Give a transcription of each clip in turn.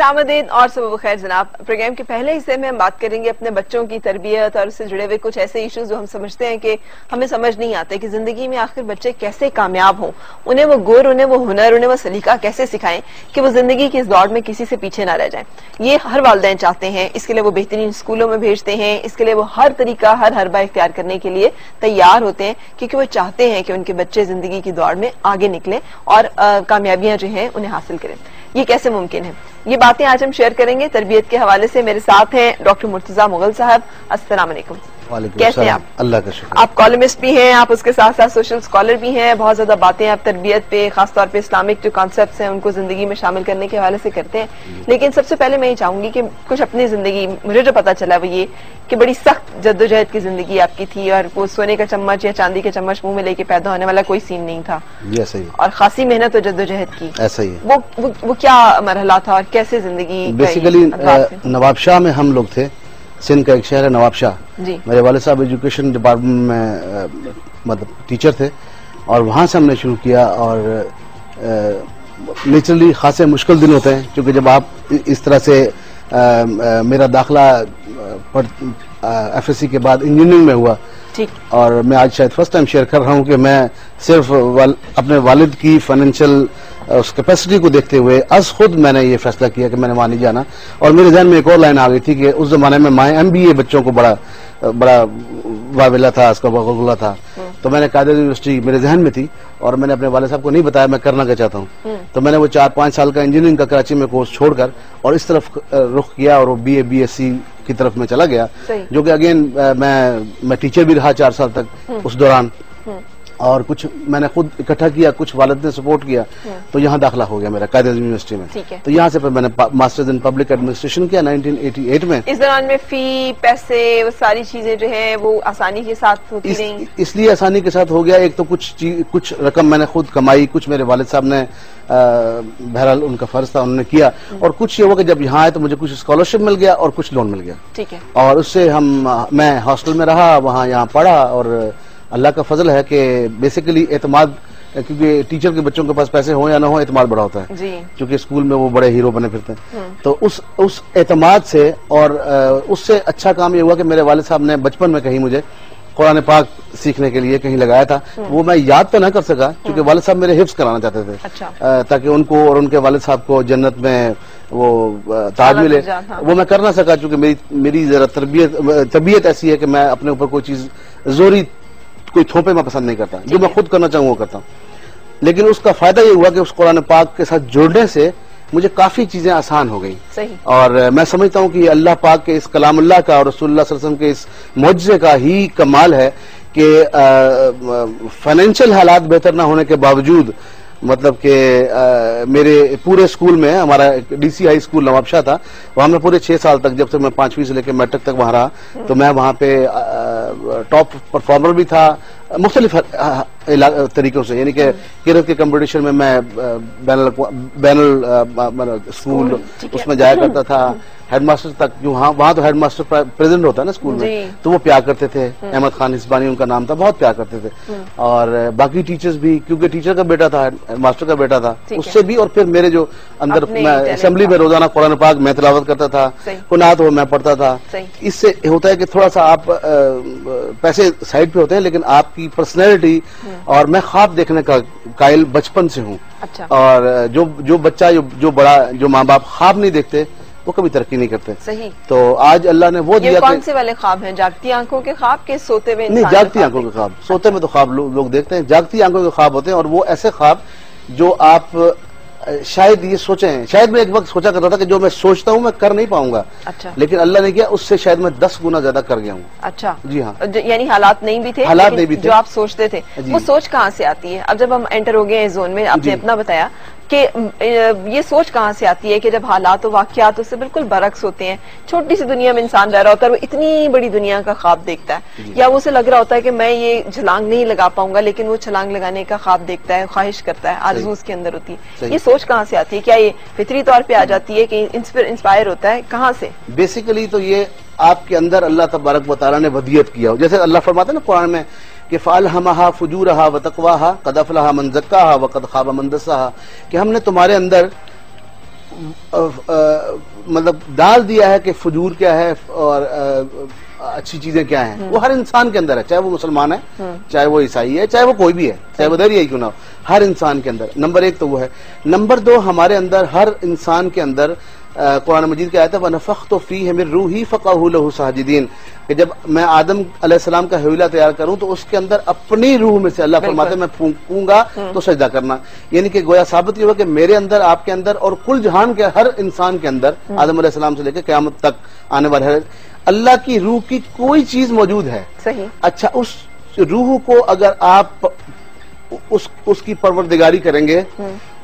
خوش آمدید اور صبح بخیر جناب. پروگرام کے پہلے حصے میں ہم بات کریں گے اپنے بچوں کی تربیت اور اس سے جڑے ہوئے کچھ ایسے ایشوز جو ہم سمجھتے ہیں کہ ہمیں سمجھ نہیں آتے کہ زندگی میں آخر بچے کیسے کامیاب ہوں, انہیں وہ گر, انہیں وہ ہنر, انہیں وہ سلیقہ کیسے سکھائیں کہ وہ زندگی کی اس دوڑ میں کسی سے پیچھے نہ رہ جائیں. یہ ہر والدین چاہتے ہیں, اس کے لیے وہ بہترین اسکولوں میں بھیجتے ہیں, اس کے لیے وہ ہر طریقہ ہر حربہ اختیار کرنے کے لیے تیار ہوتے ہیں کیونکہ وہ چاہتے ہیں کہ ان کے بچے زندگی کی دوڑ میں آگے نکلیں اور کامیابیاں جو ہیں انہیں حاصل کریں. یہ کیسے ممکن ہے؟ یہ باتیں آج ہم شیئر کریں گے تربیت کے حوالے سے. میرے ساتھ ہیں ڈاکٹر مرتضیٰ مغل صاحب. السلام علیکم. کیسے ہیں آپ؟ اللہ کا شکر. آپ کالمسٹ بھی ہیں, آپ اس کے ساتھ ساتھ سوشل اسکالر بھی ہیں, بہت زیادہ باتیں آپ تربیت پہ, خاص طور پہ اسلامک جو کانسیپٹس ہیں ان کو زندگی میں شامل کرنے کے حوالے سے کرتے ہیں. لیکن سب سے پہلے میں یہ چاہوں گی کہ کچھ اپنی زندگی, مجھے جو پتا چلا وہ یہ کہ بڑی سخت جدوجہد کی زندگی آپ کی تھی اور وہ سونے کا چمچ یا چاندی کا چمچ منہ میں لے کے پیدا ہونے والا کوئی سین نہیں تھا, اور خاصی محنت اور جدوجہد کی. ایسا ہی ہے. وہ کیا مرحلہ تھا اور کیسے زندگی؟ بیسیکلی نواب شاہ میں ہم لوگ تھے, سندھ کا ایک شہر ہے نواب شاہ. جی. میرے والد صاحب ایجوکیشن ڈپارٹمنٹ میں مطلب ٹیچر تھے, اور وہاں سے ہم نے شروع کیا. اور نیچرلی خاصے مشکل دن ہوتے ہیں کیونکہ جب آپ اس طرح سے, میرا داخلہ ایف ایس سی کے بعد انجینئرنگ میں ہوا, اور میں آج شاید فرسٹ ٹائم شیئر کر رہا ہوں کہ میں صرف اپنے والد کی فائنینشیل اس کیپیسٹی کو دیکھتے ہوئے از خود میں نے یہ فیصلہ کیا کہ میں نے وہاں نہیں جانا. اور میرے ذہن میں ایک اور لائن آ گئی تھی کہ اس زمانے میں مائیں ایم بی اے بچوں کو بڑا واویلا تھا, اس کا بغلا تھا. تو میں نے قائد یونیورسٹی میرے ذہن میں تھی, اور میں نے اپنے والد صاحب کو نہیں بتایا میں کرنا کیا چاہتا ہوں. تو میں نے وہ 4-5 سال کا انجینئرنگ کا کراچی میں کورس چھوڑ کر اور اس طرف رخ کیا, اور وہ بی ایس سی کی طرف میں چلا گیا, جو کہ اگین میں ٹیچر بھی رہا 4 سال تک اس دوران. اور کچھ میں نے خود اکٹھا کیا, کچھ والد نے سپورٹ کیا, تو یہاں داخلہ ہو گیا میرا قائد اعظم یونیورسٹی میں. تو یہاں سے پھر میں نے ماسٹرز ان پبلک ایڈمنسٹریشن کیا 1988 میں. اس دوران میں فی, پیسے, وہ ساری چیزیں جو ہیں وہ آسانی کے ساتھ ہوتی رہیں؟ اس لیے آسانی کے ساتھ ہو گیا. ایک تو کچھ رقم میں نے خود کمائی, کچھ میرے والد صاحب نے بہرحال ان کا فرض تھا انہوں نے کیا, اور کچھ یہ ہوا کہ جب یہاں آئے تو مجھے کچھ اسکالرشپ مل گیا اور کچھ لون مل گیا. ٹھیک ہے. اور اس سے میں ہاسٹل میں رہا, وہاں یہاں پڑھا, اور اللہ کا فضل ہے کہ بیسیکلی اعتماد, کیونکہ ٹیچر کے بچوں کے پاس پیسے ہوں یا نہ ہوں اعتماد بڑا ہوتا ہے. جی. کیونکہ اسکول میں وہ بڑے ہیرو بنے پھرتے ہیں. تو اس اعتماد سے, اور اس سے اچھا کام یہ ہوا کہ میرے والد صاحب نے بچپن میں کہیں مجھے قرآن پاک سیکھنے کے لیے کہیں لگایا تھا. وہ میں یاد تو نہ کر سکا کیونکہ والد صاحب میرے حفظ کرانا چاہتے تھے, تاکہ ان کو اور ان کے والد صاحب کو جنت میں وہ تاج ملے. وہ میں کر نہ سکا چونکہ میری ذرا طبیعت ایسی ہے کہ میں اپنے اوپر کوئی چیز زوری, کوئی تھوپے میں پسند نہیں کرتا, جو میں خود کرنا چاہوں وہ کرتا ہوں. لیکن اس کا فائدہ یہ ہوا کہ اس قرآن پاک کے ساتھ جڑنے سے مجھے کافی چیزیں آسان ہو گئیں. اور میں سمجھتا ہوں کہ اللہ پاک کے اس کلام اللہ کا اور رسول اللہ صلی اللہ علیہ وسلم کے اس معجزے کا ہی کمال ہے کہ فائنینشیل حالات بہتر نہ ہونے کے باوجود, مطلب کہ میرے پورے اسکول میں, ہمارا ڈی سی ہائی اسکول نواب شاہ تھا, وہاں میں پورے 6 سال تک, جب تک میں 5ویں سے لے کے میٹرک تک وہاں رہا, تو میں وہاں پہ ٹاپ پرفارمر بھی تھا مختلف طریقوں سے. یعنی کہ قرأت کے کمپٹیشن میں بین اسکول اس میں جایا کرتا تھا. ہیڈ ماسٹر تک, جو وہاں تو ہیڈ ماسٹر پریزیڈنٹ ہوتا ہے نا اسکول میں, تو وہ پیار کرتے تھے. احمد خان حسبانی ان کا نام تھا, بہت پیار کرتے تھے. اور باقی ٹیچرز بھی, کیونکہ ٹیچر کا بیٹا تھا, ہیڈ ماسٹر کا بیٹا تھا, اس سے بھی. اور پھر میرے جو اندر اسمبلی میں روزانہ قرآن پاک میں تلاوت کرتا تھا, قنات وہ میں پڑھتا تھا. اس سے ہوتا ہے کہ تھوڑا سا آپ پیسے سائڈ پہ ہوتے ہیں, لیکن آپ کی پرسنالٹی, اور میں خواب دیکھنے کا قائل بچپن سے ہوں. اور جو بچہ جو ماں باپ خواب نہیں دیکھتے وہ کبھی ترقی نہیں کرتے. صحیح. تو آج اللہ نے وہ دیا. یہ کون سے والے خواب ہیں؟ جاگتی آنکھوں کے خواب کے سوتے ہوئے؟ نہیں, جاگتی آنکھوں کے خواب. سوتے میں تو خواب لوگ دیکھتے ہیں, جاگتی آنکھوں کے خواب ہوتے ہیں. اور وہ ایسے خواب جو آپ شاید یہ سوچیں, شاید میں ایک وقت سوچا کرتا تھا کہ جو میں سوچتا ہوں میں کر نہیں پاؤں گا, لیکن اللہ نے کیا اس سے شاید میں 10 گنا زیادہ کر گیا ہوں. اچھا. جی ہاں. یعنی حالات نہیں بھی تھے, حالات نہیں بھی تھے جو آپ سوچتے تھے. وہ سوچ کہاں سے آتی ہے؟ اب جب ہم انٹر ہو گئے زون میں, آپ نے اپنا بتایا کہ یہ سوچ کہاں سے آتی ہے کہ جب حالات و واقعات اس سے بالکل برعکس ہوتے ہیں, چھوٹی سی دنیا میں انسان رہ رہا ہوتا ہے, وہ اتنی بڑی دنیا کا خواب دیکھتا ہے, یا وہ اسے لگ رہا ہوتا ہے کہ میں یہ چھلانگ نہیں لگا پاؤں گا, لیکن وہ چھلانگ لگانے کا خواب دیکھتا ہے, خواہش کرتا ہے, آرزو اس کے اندر ہوتی ہے. یہ سوچ کہاں سے آتی ہے؟ کیا یہ فطری طور پہ آ جاتی ہے کہ انسپائر ہوتا ہے کہاں سے؟ بیسیکلی تو یہ آپ کے اندر اللہ تبارک و تعالیٰ نے ودیت کیا ہو. جیسے اللہ فرماتے ہیں نا قرآن میں کہ فَأَلْهَمَهَا فُجُورَهَا وَتَقْوَاهَا قَدْ أَفْلَحَ مَنْ زَكَّاهَا وَقَدْ خَابَ مَنْ دَسَّاهَا, کہ ہم نے تمہارے اندر مطلب ڈال دیا ہے کہ فجور کیا ہے اور اچھی چیزیں کیا ہیں، وہ ہر انسان کے اندر ہے، چاہے وہ مسلمان ہے، چاہے وہ عیسائی ہے، چاہے وہ کوئی بھی ہے، چاہے وہ دری ہے کیوں نہ ہو، ہر انسان کے اندر نمبر 1 تو وہ ہے۔ نمبر 2 ہمارے اندر ہر انسان کے اندر قرآن مجید کی آیت ہے وَنَفَخْتُ فِيهِ مِن رُوحِي فَقَعُوا لَهُ سَاجِدِينَ، کہ جب میں آدم علیہ السلام کا حویلہ تیار کروں تو اس کے اندر اپنی روح میں سے اللہ فرماتے ہیں میں پھونکوں گا تو سجدہ کرنا، یعنی کہ گویا ثابت یہ ہوا کہ میرے اندر، آپ کے اندر اور کل جہان کے ہر انسان کے اندر، آدم علیہ السلام سے لے کے قیامت تک آنے والے ہر اللہ کی روح کی کوئی چیز موجود ہے۔ صحیح۔ اچھا، اس روح کو اگر آپ اس کی پروردگاری کریں گے،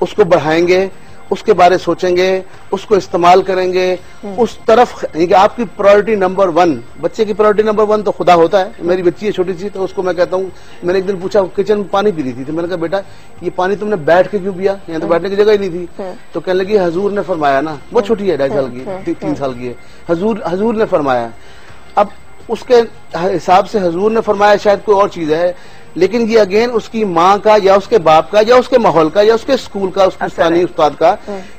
اس کو بڑھائیں گے، اس کے بارے سوچیں گے، اس کو استعمال کریں گے، اس طرف یعنی کہ آپ کی پرائورٹی نمبر 1، بچے کی پرائورٹی نمبر 1 تو خدا ہوتا ہے۔ میری بچی ہے چھوٹی سی، تو اس کو میں کہتا ہوں، میں نے ایک دن پوچھا کچن میں پانی پی رہی تھی تو میں نے کہا بیٹا یہ پانی تم نے بیٹھ کے کیوں پیا، یہاں تو بیٹھنے کی جگہ ہی نہیں تھی، تو کہنے لگی حضور نے فرمایا نا، بہت چھوٹی ہے 2.5 سال کی 3 سال کی ہے، حضور نے فرمایا۔ اب اس کے حساب سے حضور نے فرمایا شاید کوئی اور چیز ہے، لیکن یہ اگین اس کی ماں کا یا اس کے باپ کا یا اس کے ماحول کا یا اس کے اسکول کا، اس کے ثانی استاد کا،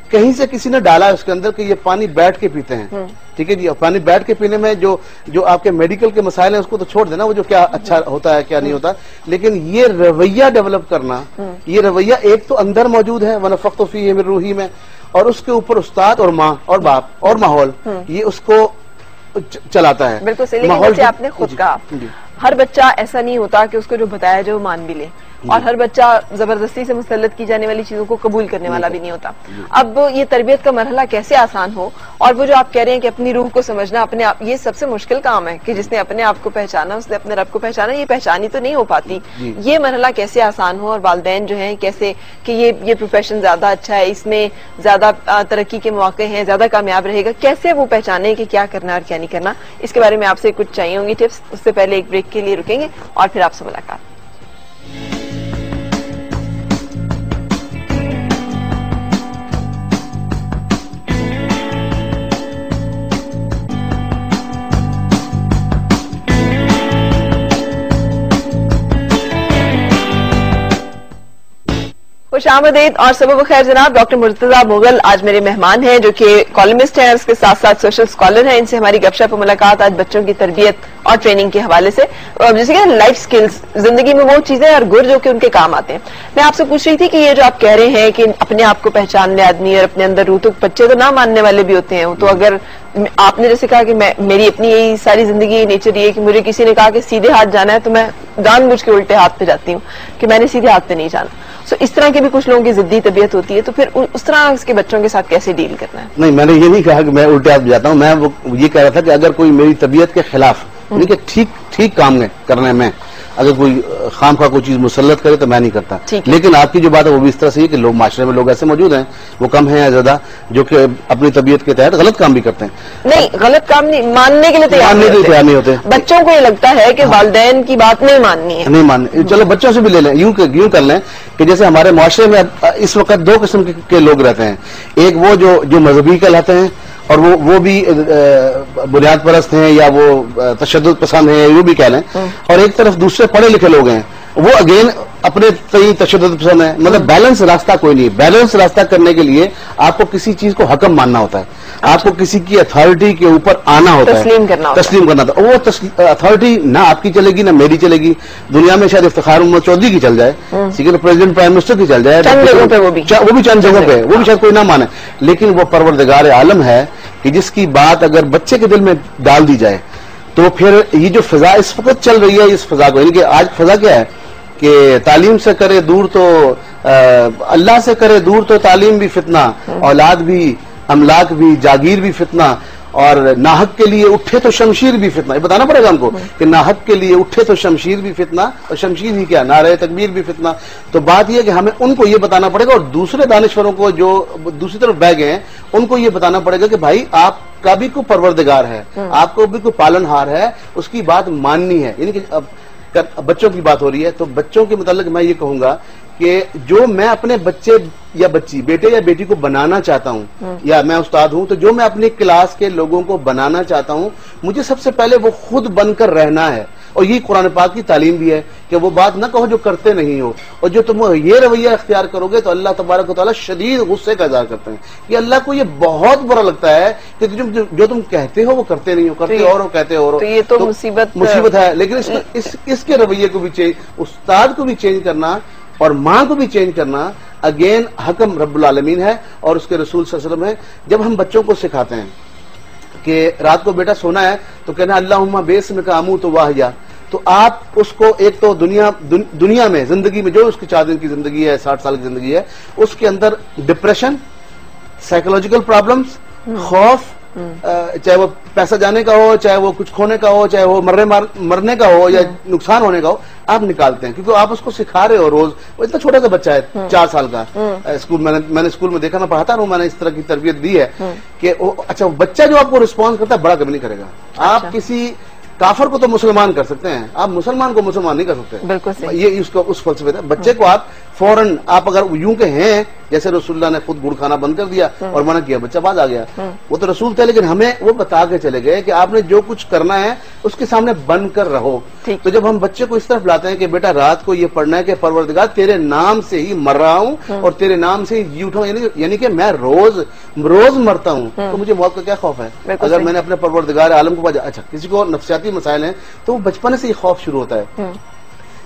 کہیں سے کسی نے ڈالا اس کے اندر کہ یہ پانی بیٹھ کے پیتے ہیں، ٹھیک ہے جی۔ پانی بیٹھ کے پینے میں جو آپ کے میڈیکل کے مسائل ہیں اس کو تو چھوڑ دینا، وہ جو کیا اچھا ہوتا ہے کیا نہیں ہوتا، لیکن یہ رویہ ڈیولپ کرنا، یہ رویہ ایک تو اندر موجود ہے وَنَفَخْتُ فِيهِ مِن رُوحِي میں، اور اس کے اوپر استاد اور ماں اور باپ اور ماحول یہ اس کو چلاتا ہے۔ بالکل صحیح، لیکن جیسے آپ نے خود کہا ہر بچہ ایسا نہیں ہوتا کہ اس کو جو بتایا جو مان بھی لے، اور ہر بچہ زبردستی سے مسلط کی جانے والی چیزوں کو قبول کرنے والا بھی نہیں ہوتا۔ اب یہ تربیت کا مرحلہ کیسے آسان ہو، اور وہ جو آپ کہہ رہے ہیں کہ اپنی روح کو سمجھنا، اپنے آپ، یہ سب سے مشکل کام ہے کہ جس نے اپنے آپ کو پہچانا، اس نے اپنے رب کو پہچانا، یہ پہچانی تو نہیں ہو پاتی۔ یہ مرحلہ کیسے آسان ہو، اور والدین جو ہیں کیسے کہ یہ پروفیشن زیادہ اچھا ہے، اس میں زیادہ ترقی کے مواقع ہیں، زیادہ کامیاب رہے گا، کیسے وہ پہچانے کہ کیا کرنا اور کیا نہیں کرنا، اس کے بارے میں آپ سے کچھ چاہیے ہوں گی ٹپس۔ اس سے پہلے ایک بریک کے لیے رکیں گے اور پھر آپ سے ملاقات۔ خوش آمدید اور صبح بخیر جناب۔ ڈاکٹر مرتضیٰ مغل آج میرے مہمان ہیں، جو کہ کالمسٹ ہیں، اس کے ساتھ ساتھ سوشل اسکالر ہیں۔ ان سے ہماری گپ شپ و ملاقات آج بچوں کی تربیت اور ٹریننگ کے حوالے سے، جیسے کہ لائف سکلز، زندگی میں وہ چیزیں اور گر جو کہ ان کے کام آتے ہیں۔ میں آپ سے پوچھ رہی تھی کہ یہ جو آپ کہہ رہے ہیں کہ اپنے آپ کو پہچان لے آدمی اور اپنے اندر روح، تو بچے تو نہ ماننے والے بھی ہوتے ہیں، تو اگر آپ نے جیسے کہا کہ میری اپنی یہی ساری زندگی نیچر یہ ہے کہ مجھے کسی نے کہا کہ سیدھے ہاتھ جانا ہے تو میں جان بوجھ کے الٹے ہاتھ پہ جاتی ہوں کہ میں نے سیدھے ہاتھ پہ نہیں جانا۔ اس طرح کے بھی کچھ لوگوں کی ضدی طبیعت ہوتی ہے، تو پھر اس طرح اس کے بچوں کے ساتھ کیسے ڈیل کرنا ہے؟ نہیں، میں نے یہ نہیں کہا کہ میں الٹے ہاتھ جاتا ہوں، میں یہ کہہ رہا تھا کہ اگر کوئی میری طبیعت کے خلاف، یعنی کہ ٹھیک کام کرنے میں اگر کوئی خام خواہ کوئی چیز مسلط کرے تو میں نہیں کرتا۔ لیکن آپ کی جو بات ہے وہ بھی اس طرح سے ہے کہ لوگ معاشرے میں لوگ ایسے موجود ہیں، وہ کم ہیں یا زیادہ، جو کہ اپنی طبیعت کے تحت غلط کام بھی کرتے ہیں۔ نہیں، غلط کام نہیں، ماننے کے لیے تیار نہیں ہوتے۔ بچوں کو یہ لگتا ہے کہ والدین کی بات نہیں ماننی ہے، نہیں ماننی، چلو بچوں سے بھی لے لیں، یوں کر لیں کہ جیسے ہمارے معاشرے میں اس وقت 2 قسم کے لوگ رہتے ہیں، ایک وہ جو مذہبی کہلاتے ہیں اور وہ بھی بنیاد پرست ہیں یا وہ تشدد پسند ہیں، وہ بھی کہہ لیں، اور ایک طرف دوسرے پڑھے لکھے لوگ ہیں، وہ اگین اپنے تئیں تشدد پسند ہیں۔ مطلب بیلنس راستہ کوئی نہیں۔ بیلنس راستہ کرنے کے لیے آپ کو کسی چیز کو حکم ماننا ہوتا ہے، آپ کو کسی کی اتھارٹی کے اوپر آنا ہوتا ہے، تسلیم کرنا ہوتا ہے۔ وہ اتھارٹی نہ آپ کی چلے گی نہ میری چلے گی۔ دنیا میں شاید افتخار محمد چودھری کی چل جائے، لیکن پریزیڈنٹ پرائم منسٹر کی چل جائے، وہ بھی چند جگہوں پہ، وہ بھی شاید کوئی نہ مانے، لیکن وہ پروردگار عالم ہے کہ جس کی بات اگر بچے کے دل میں ڈال دی جائے تو پھر یہ جو فضا اس وقت چل رہی ہے، اس فضا کو، یعنی کہ آج فضا کیا ہے کہ تعلیم سے کرے دور تو اللہ سے کرے دور تو تعلیم بھی فتنہ، اولاد بھی، املاک بھی، جاگیر بھی فتنہ، اور ناحق کے لیے اٹھے تو شمشیر بھی فتنہ۔ یہ بتانا پڑے گا ہم کو کہ ناحق کے لیے اٹھے تو شمشیر بھی فتنہ، اور شمشیر ہی کیا، نعرہ تکبیر بھی فتنہ۔ تو بات یہ ہے کہ ہمیں ان کو یہ بتانا پڑے گا، اور دوسرے دانشوروں کو جو دوسری طرف بہ گئے ہیں ان کو یہ بتانا پڑے گا کہ بھائی آپ کا بھی کوئی پروردگار ہے، آپ کو بھی کوئی پالن ہار ہے، اس کی بات ماننی ہے۔ یعنی کہ بچوں کی بات ہو رہی ہے تو بچوں کے متعلق میں یہ کہوں گا کہ جو میں اپنے بچے یا بچی، بیٹے یا بیٹی کو بنانا چاہتا ہوں، یا میں استاد ہوں تو جو میں اپنی کلاس کے لوگوں کو بنانا چاہتا ہوں، مجھے سب سے پہلے وہ خود بن کر رہنا ہے، اور یہ قرآن پاک کی تعلیم بھی ہے کہ وہ بات نہ کہو جو کرتے نہیں ہو، اور جو تم یہ رویہ اختیار کرو گے تو اللہ تبارک و تعالیٰ شدید غصے کا اظہار کرتے ہیں کہ اللہ کو یہ بہت برا لگتا ہے کہ جو تم کہتے ہو وہ کرتے نہیں ہو، کرتے اور ہو کہتے اور ہو، تو یہ تو مصیبت ہے۔ لیکن اس کے رویے کو بھی چینج، استاد کو بھی چینج کرنا اور ماں کو بھی چینج کرنا اگین حکم رب العالمین ہے اور اس کے رسول صلی اللہ علیہ وسلم ہے۔ جب ہم بچوں کو سکھاتے ہیں کہ رات کو بیٹا سونا ہے تو کہنا اللہم باسمک اموت واحیا، تو آپ اس کو ایک تو دنیا میں زندگی میں جو اس کی 4 دن کی زندگی ہے، 60 سال کی زندگی ہے، اس کے اندر ڈپریشن، سائیکولوجیکل پرابلمز، خوف، چاہے وہ پیسہ جانے کا ہو، چاہے وہ کچھ کھونے کا ہو، چاہے وہ مرنے کا ہو یا نقصان ہونے کا ہو، آپ نکالتے ہیں کیونکہ آپ اس کو سکھا رہے ہو روز۔ وہ اتنا چھوٹا سا بچہ ہے 4 سال کا، اسکول میں نے اسکول میں دیکھا، میں پڑھاتا ہوں، میں نے اس طرح کی تربیت دی ہے کہ اچھا بچہ جو آپ کو رسپانس کرتا ہے بڑا کبھی نہیں کرے گا۔ آپ کسی کافر کو تو مسلمان کر سکتے ہیں، آپ مسلمان کو مسلمان نہیں کر سکتے، بالکل یہ اس فلسفے تھا۔ بچے کو آپ فوراً آپ اگر یوں کہ ہیں جیسے رسول اللہ نے خود گڑ کھانا بند کر دیا اور منع کیا، بچہ باز آ گیا، وہ تو رسول تھے لیکن ہمیں وہ بتا کے چلے گئے کہ آپ نے جو کچھ کرنا ہے اس کے سامنے بن کر رہو۔ تو جب ہم بچے کو اس طرف لاتے ہیں کہ بیٹا رات کو یہ پڑھنا ہے کہ پروردگار تیرے نام سے ہی مر رہا ہوں اور تیرے نام سے ہی جی اٹھا ہوں، یعنی کہ میں روز مرتا ہوں تو مجھے موت کا کیا خوف ہے؟ اگر میں نے اپنے پروردگار عالم کو اچھا کسی کو نفسیاتی مسائل ہیں تو وہ بچپن سے ہی خوف شروع ہوتا ہے،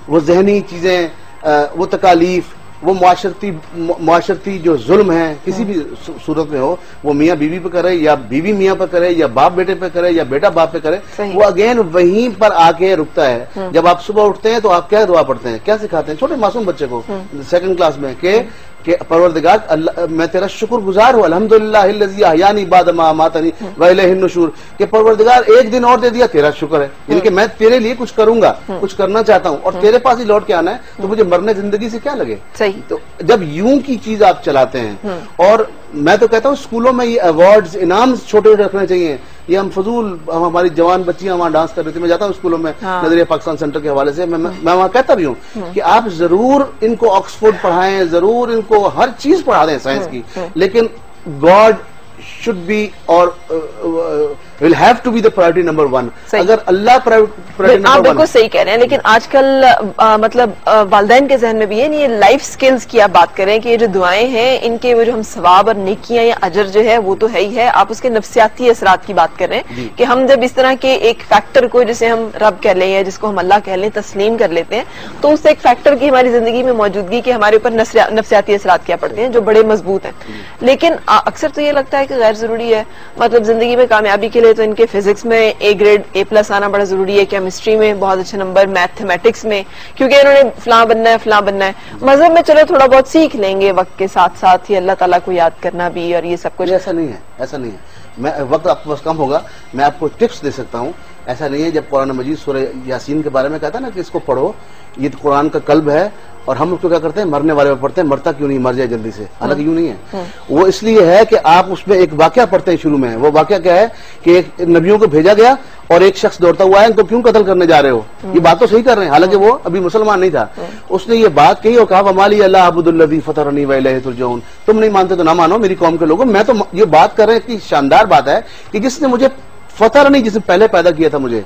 وہ ذہنی چیزیں، وہ تکالیف، وہ معاشرتی جو ظلم ہے کسی بھی صورت میں ہو، وہ میاں بیوی پہ کرے یا بیوی میاں پہ کرے یا باپ بیٹے پہ کرے یا بیٹا باپ پہ کرے، وہ اگین وہیں پر آ کے رکتا ہے۔ جب آپ صبح اٹھتے ہیں تو آپ کیا دعا پڑھتے ہیں، کیا سکھاتے ہیں چھوٹے معصوم بچے کو 2nd کلاس میں کہ پروردگار اللہ میں تیرا شکر گزار ہوں، الحمدللہ الذی احیانی بعد ما اماتنی والیہ النشور، کہ پروردگار ایک دن اور دے دیا تیرا شکر ہے، یعنی کہ میں تیرے لیے کچھ کروں گا، کچھ کرنا چاہتا ہوں اور تیرے پاس ہی لوٹ کے آنا ہے، تو مجھے مرنے زندگی سے کیا لگے۔ تو جب یوں کی چیز آپ چلاتے ہیں، اور میں تو کہتا ہوں اسکولوں میں یہ ایوارڈز انعام چھوٹے رکھنے چاہیے، یہ ہم فضول ہماری جوان بچیاں وہاں ڈانس کر رہی تھی، میں جاتا ہوں اسکولوں میں نظریہ پاکستان سینٹر کے حوالے سے، میں وہاں کہتا بھی ہوں کہ آپ ضرور ان کو آکسفورڈ پڑھائیں، ضرور ان کو ہر چیز پڑھا دیں سائنس کی، لیکن God should be or will have to be the priority number 1۔ اگر اللہ priority number 1، آپ بالکل صحیح کہہ رہے ہیں، لیکن آج کل مطلب والدین کے ذہن میں بھی ہے یہ لائف سکلز کی آپ بات کریں کہ یہ جو دعائیں ہیں ان کے وہ جو ہم ثواب اور نیکیاں یا اجر جو ہے وہ تو ہے ہی ہے، آپ اس کے نفسیاتی اثرات کی بات کر رہے ہیں کہ ہم جب اس طرح کے ایک فیکٹر کو جسے ہم رب کہہ لیں یا جس کو ہم اللہ کہہ لیں تسلیم کر لیتے ہیں تو اس ایک فیکٹر کی ہماری زندگی میں موجودگی کے ہمارے اوپر نفسیاتی اثرات کیا پڑتے ہیں جو بڑے مضبوط ہیں۔ لیکن اکثر تو یہ لگتا ہے کہ غیر ضروری ہے، مطلب زندگی میں کامیابی کے لیے تو ان کے فزکس میں A گریڈ A+ آنا بڑا ضروری ہے، کیمسٹری میں بہت اچھے نمبر، میتھمیٹکس میں کیونکہ انہوں نے فلاں بننا ہے۔ مذہب میں چلو تھوڑا بہت سیکھ لیں گے وقت کے ساتھ ساتھ ہی اللہ تعالیٰ کو یاد کرنا بھی اور یہ سب کچھ۔ ایسا نہیں ہے، میں وقت آپ کے پاس کم ہوگا، میں آپ کو ٹپس دے سکتا ہوں۔ ایسا نہیں ہے، جب قرآن مجید سورہ یاسین کے بارے میں کہتا ہے نا کہ اس کو پڑھو، یہ قرآن کا قلب ہے، اور ہم اس کو کیا کرتے ہیں مرنے والے پر پڑھتے ہیں، مرتا کیوں نہیں، مر جائے جلدی سے، حالانکہ یوں نہیں ہے۔ وہ اس لیے ہے کہ آپ اس میں ایک واقعہ پڑھتے ہیں شروع میں، وہ واقعہ کیا ہے کہ ایک نبیوں کو بھیجا گیا اور ایک شخص دوڑتا ہوا ہے، ان کو کیوں قتل کرنے جا رہے ہو، یہ بات تو صحیح کر رہے ہیں، حالانکہ وہ ابھی مسلمان نہیں تھا۔ اس نے یہ بات کہی اور کہا ومالی اللہ عبد الذی فطرنی والیہ ترجعون، تم نہیں مانتے تو نہ مانو میری قوم کے لوگوں، میں تو یہ بات کر رہے ہیں، اتنی شاندار بات ہے کہ جس نے مجھے فطرنی، جس نے پہلے پیدا کیا تھا مجھے،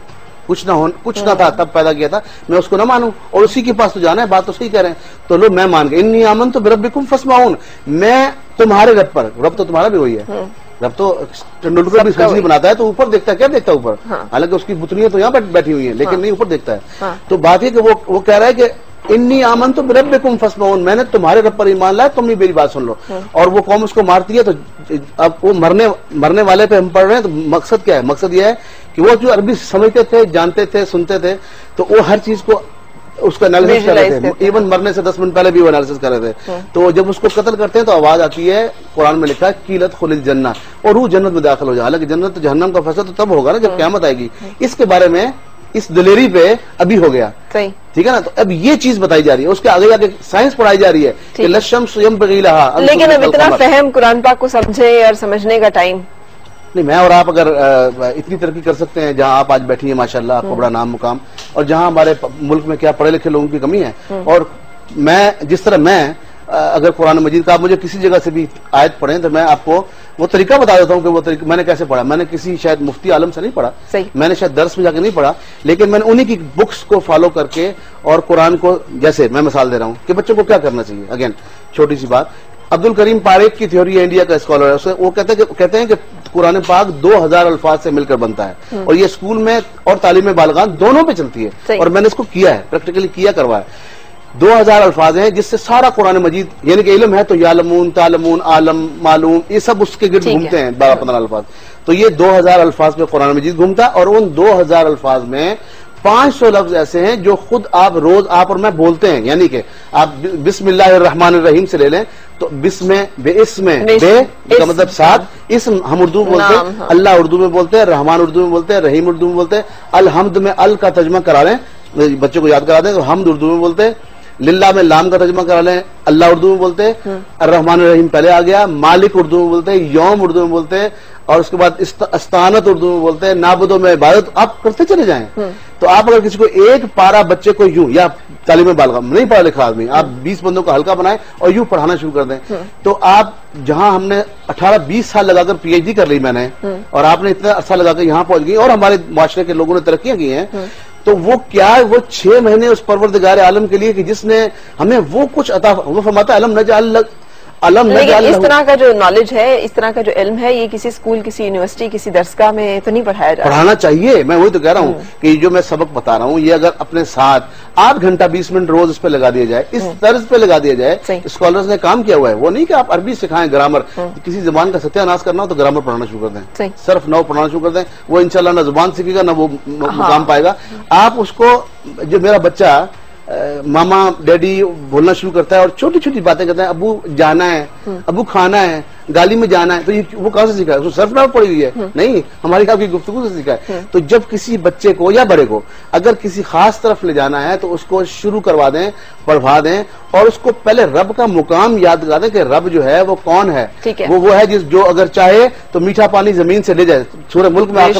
کچھ نہ تھا تب پیدا کیا تھا، میں اس کو نہ مانوں اور اسی کے پاس تو جانا ہے، بات تو صحیح کہہ رہے ہیں۔ تو لو میں مان گیا، انی آمنت بربکم فاسمعون، میں تمہارے رب پر، رب تو تمہارا بھی وہی ہے، رب تو ٹنڈولکر بھی سبزی بناتا ہے تو اوپر دیکھتا ہے، کیا دیکھتا ہے اوپر، حالانکہ اس کی بتنیاں تو یہاں بیٹھی ہوئی ہیں لیکن نہیں اوپر دیکھتا ہے۔ تو بات یہ کہ وہ کہہ رہا ہے کہ انی آمنت بربکم فاسمعون، میں نے تمہارے رب پر ایمان لایا، تم بھی میری بات سن لو۔ اور وہ قوم اس کو مارتی ہے، تو اب وہ مرنے والے پہ ہم پڑھ رہے ہیں، تو مقصد کیا ہے؟ مقصد یہ ہے کہ وہ جو عربی سمجھتے تھے، جانتے تھے، سنتے تھے، تو وہ ہر چیز کو اس کا انالیسس کر رہے تھے، ایون مرنے سے 10 منٹ پہلے بھی وہ انالیسس کر رہے تھے۔ تو جب اس کو قتل کرتے ہیں تو آواز آتی ہے، قرآن میں لکھا ہے قیلت خل الجنہ، اور روح جنت میں داخل ہو جائے، حالانکہ جنت جہنم کا فیصلہ تو تب ہوگا نا جب قیامت آئے گی۔ اس کے بارے میں اس دلیری پہ ابھی ہو گیا، ٹھیک ہے نا؟ تو اب یہ چیز بتائی جا رہی ہے، اس کے آگے جا کے سائنس پڑھائی جا رہی ہے کہ للشمس ينبغي لها، لیکن اب اتنا فہم قرآن پاک کو سمجھے اور سمجھنے کا ٹائم نہیں۔ میں اور آپ اگر اتنی ترقی کر سکتے ہیں جہاں آپ آج بیٹھی ہیں ماشاءاللہ، آپ کو بڑا نام مقام، اور جہاں ہمارے ملک میں کیا پڑھے لکھے لوگوں کی کمی ہے، اور میں جس طرح میں اگر قرآن مجید کا آپ مجھے کسی جگہ سے بھی آیت پڑھیں تو میں آپ کو وہ طریقہ بتا دیتا ہوں کہ وہ طریقہ میں نے کیسے پڑھا. میں نے کسی شاید مفتی عالم سے نہیں پڑھا, میں نے شاید درس میں جا کے نہیں پڑھا, لیکن میں نے انہی کی بکس کو فالو کر کے اور قرآن کو, جیسے میں مثال دے رہا ہوں کہ بچوں کو کیا کرنا چاہیے. اگین چھوٹی سی بات, عبد الکریم پاریک کی تھیوری ہے, انڈیا کا اسکالر ہے, وہ کہتے ہیں کہ قرآن پاک 2000 الفاظ سے مل کر بنتا ہے, اور یہ اسکول میں اور تعلیم بالغان دونوں پہ چلتی ہے, اور میں نے اس کو کیا ہے, پریکٹیکلی کیا کروایا. 2000 الفاظ ہیں جس سے سارا قرآن مجید, یعنی کہ علم ہے تو یعلمون, تعلمون, عالم, معلوم, یہ سب اس کے گرد گھومتے ہیں 12-15 الفاظ. تو یہ 2000 الفاظ پہ قرآن مجید گھومتا ہے, اور ان 2000 الفاظ میں 500 لفظ ایسے ہیں جو خود آپ روز آپ اور میں بولتے ہیں. یعنی کہ آپ بسم اللہ الرحمن الرحیم سے لے لیں تو بسم بے اسم بے کا مطلب ساتھ, اسم ہم اردو میں بولتے ہیں, اللہ اردو میں بولتے ہیں, رحمان اردو میں بولتے ہیں, رحیم اردو میں بولتے ہیں, الحمد میں ال کا ترجمہ کرا لیں, بچوں کو یاد کرا دیں تو حمد اردو میں بولتے ہیں, للہ میں لام کا ترجمہ کرا لیں, اللہ اردو میں بولتے ہیں, الرحمن الرحیم پہلے آ گیا, مالک اردو میں بولتے ہیں, یوم اردو میں بولتے ہیں, اور اس کے بعد استانت اردو میں بولتے ہیں, نابدوں میں عبادت, آپ کرتے چلے جائیں. تو آپ اگر کسی کو ایک پارا بچے کو یوں, یا تعلیم بالغ نہیں پڑھا لکھا آدمی, آپ 20 بندوں کو ہلکا بنائیں اور یوں پڑھانا شروع کر دیں, تو آپ جہاں ہم نے 18-20 سال لگا کر PhD کر لی میں نے, اور آپ نے اتنا عرصہ لگا کر یہاں پہنچ گئی, اور ہمارے معاشرے کے لوگوں نے ترقیاں کی ہیں, تو وہ کیا ہے, وہ 6 مہینے اس پروردگار عالم کے لیے کہ جس نے ہمیں وہ کچھ عطا, وہ فرماتا ہے علم نجعل اس طرح کا جو نالج ہے, اس طرح کا جو علم ہے, یہ کسی اسکول, کسی یونیورسٹی, کسی درسگاہ میں تو نہیں پڑھایا جاتا. پڑھانا چاہیے, میں وہی تو کہہ رہا ہوں کہ جو میں سبق بتا رہا ہوں یہ اگر اپنے ساتھ 8 گھنٹہ 20 منٹ روز اس پہ لگا دیا جائے, اس طرز پہ لگا دیا جائے. اسکالرز نے کام کیا ہوا ہے, وہ نہیں کہ آپ عربی سکھائیں, گرامر, کسی زبان کا ستیہ ناش کرنا ہو تو گرامر پڑھانا شروع کر دیں, صرف نو پڑھانا شروع کر دیں, وہ انشاءاللہ نہ زبان سیکھے گا نہ وہ مقام پائے گا. آپ اس کو, جو میرا بچہ ماما ڈیڈی بولنا شروع کرتا ہے اور چھوٹی چھوٹی باتیں کرتا ہے, ابو جانا ہے, ابو کھانا ہے, گالی میں جانا ہے, تو یہ وہ کہاں سے سیکھا ہے, اس کو صرف نہ پڑی ہوئی ہے, نہیں, ہماری آپ کی گفتگو سے سیکھا ہے. تو جب کسی بچے کو یا بڑے کو اگر کسی خاص طرف لے جانا ہے تو اس کو شروع کروا دیں, پڑھوا دیں, اور اس کو پہلے رب کا مقام یاد کرا دیں کہ رب جو ہے وہ کون ہے. وہ ہے جو اگر چاہے تو میٹھا پانی زمین سے لے جائے, سورہ ملک میں آخر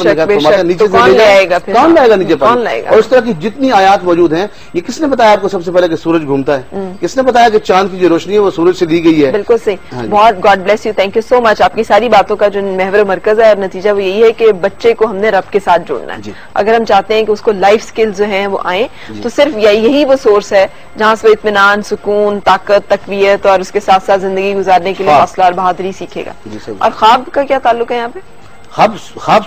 نیچے سے لے جائے, کون لائے گا نیچے پانی. اور اس طرح کی جتنی آیات موجود ہیں, یہ کس نے بتایا آپ کو سب سے پہلے کہ سورج گھومتا ہے, کس نے بتایا کہ چاند کی جو روشنی ہے وہ سورج سے دی گئی ہے. بالکل صحیح, بہت God bless you, thank you so much. آپ کی ساری باتوں کا جو محور مرکز ہے اور نتیجہ وہ یہی ہے کہ بچے کو ہم نے رب کے ساتھ جوڑنا ہے. اگر ہم چاہتے ہیں کہ اس کو لائف سکلز جو ہیں وہ آئیں, تو صرف یہی وہ سورس ہے جہاں سے وہ اطمینان, سکون, طاقت, تقویت اور اس کے ساتھ ساتھ زندگی گزارنے کے لیے حوصلہ اور بہادری سیکھے گا. اور خواب کا کیا تعلق ہے یہاں پہ؟ خواب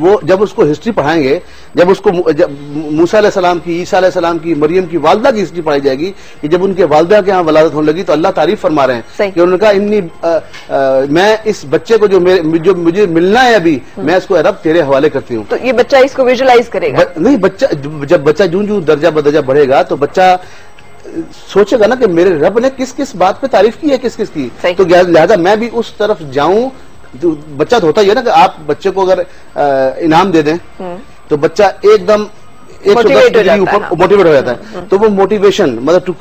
وہ جب اس کو ہسٹری پڑھائیں گے, جب اس کو موسیٰ علیہ السلام کی, عیسیٰ علیہ السلام کی, مریم کی والدہ کی ہسٹری پڑھائی جائے گی کہ جب ان کے والدہ کے ہاں ولادت ہونے لگی تو اللہ تعریف فرما رہے ہیں کہ انہوں نے کہا میں اس بچے کو جو مجھے ملنا ہے ابھی, میں اس کو رب تیرے حوالے کرتی ہوں. تو یہ بچہ اس کو ویژولائز کرے گا نہیں, جب بچہ جوں درجہ بدرجہ بڑھے گا تو بچہ سوچے گا نا کہ میرے رب نے کس کس بات پہ تعریف کی ہے, کس کس کی, تو لہذا میں بھی اس طرف جاؤں. بچہ تو ہوتا ہی ہے نا کہ آپ بچے کو اگر انعام دے دیں تو بچہ ایک دم 110 ڈگری اوپر موٹیویٹ ہو جاتا ہے. تو وہ موٹیویشن مطلب to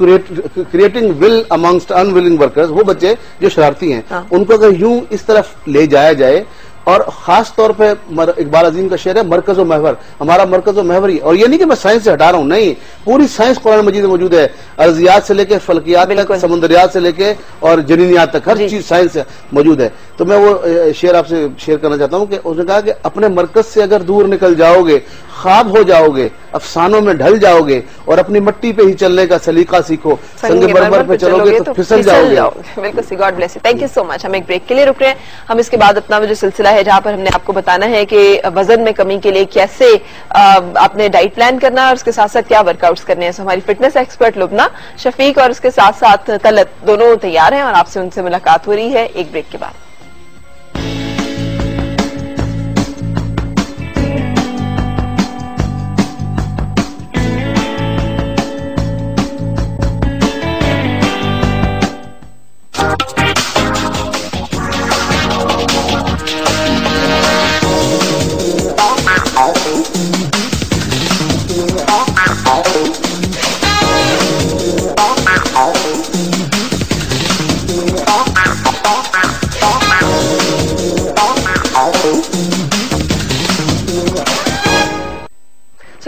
creating will amongst involving workers, وہ بچے جو شرارتی ہیں ان کو اگر یوں اس طرف لے جایا جائے, اور خاص طور پہ اقبال عظیم کا شعر ہے مرکز و محور, ہمارا مرکز و محور ہی. اور یہ نہیں کہ میں سائنس سے ہٹا رہا ہوں, نہیں, پوری سائنس قرآن مجید میں موجود ہے, ارضیات سے لے کے فلکیات تک, سمندریات سے لے کے اور جنینیات تک, ہر چیز سائنس موجود ہے. تو میں وہ شعر آپ سے شیئر کرنا چاہتا ہوں کہ اس نے کہا کہ اپنے مرکز سے اگر دور نکل جاؤ گے, خواب ہو جاؤ گے, افسانوں میں ڈھل جاؤ گے, اور اپنی مٹی پہ ہی چلنے کا سلیقہ سیکھو, سنگ مرمر پہ چلو گے تو پھسل جاؤ گے. بالکل, God bless you, thank you so much. ہم ایک بریک کے لیے رک رہے ہیں. ہم اس کے بعد اپنا جو سلسلہ ہے جہاں پر ہم نے آپ کو بتانا ہے کہ وزن میں کمی کے لیے کیسے آپ نے ڈائٹ پلان کرنا ہے اور اس کے ساتھ ساتھ کیا ورک آؤٹس کرنے ہیں. ہماری فٹنس ایکسپرٹ لبنا, شفیق اور اس کے ساتھ ساتھ طلعت دونوں تیار ہیں اور آپ سے ان سے ملاقات ہو رہی ہے ایک بریک کے بعد.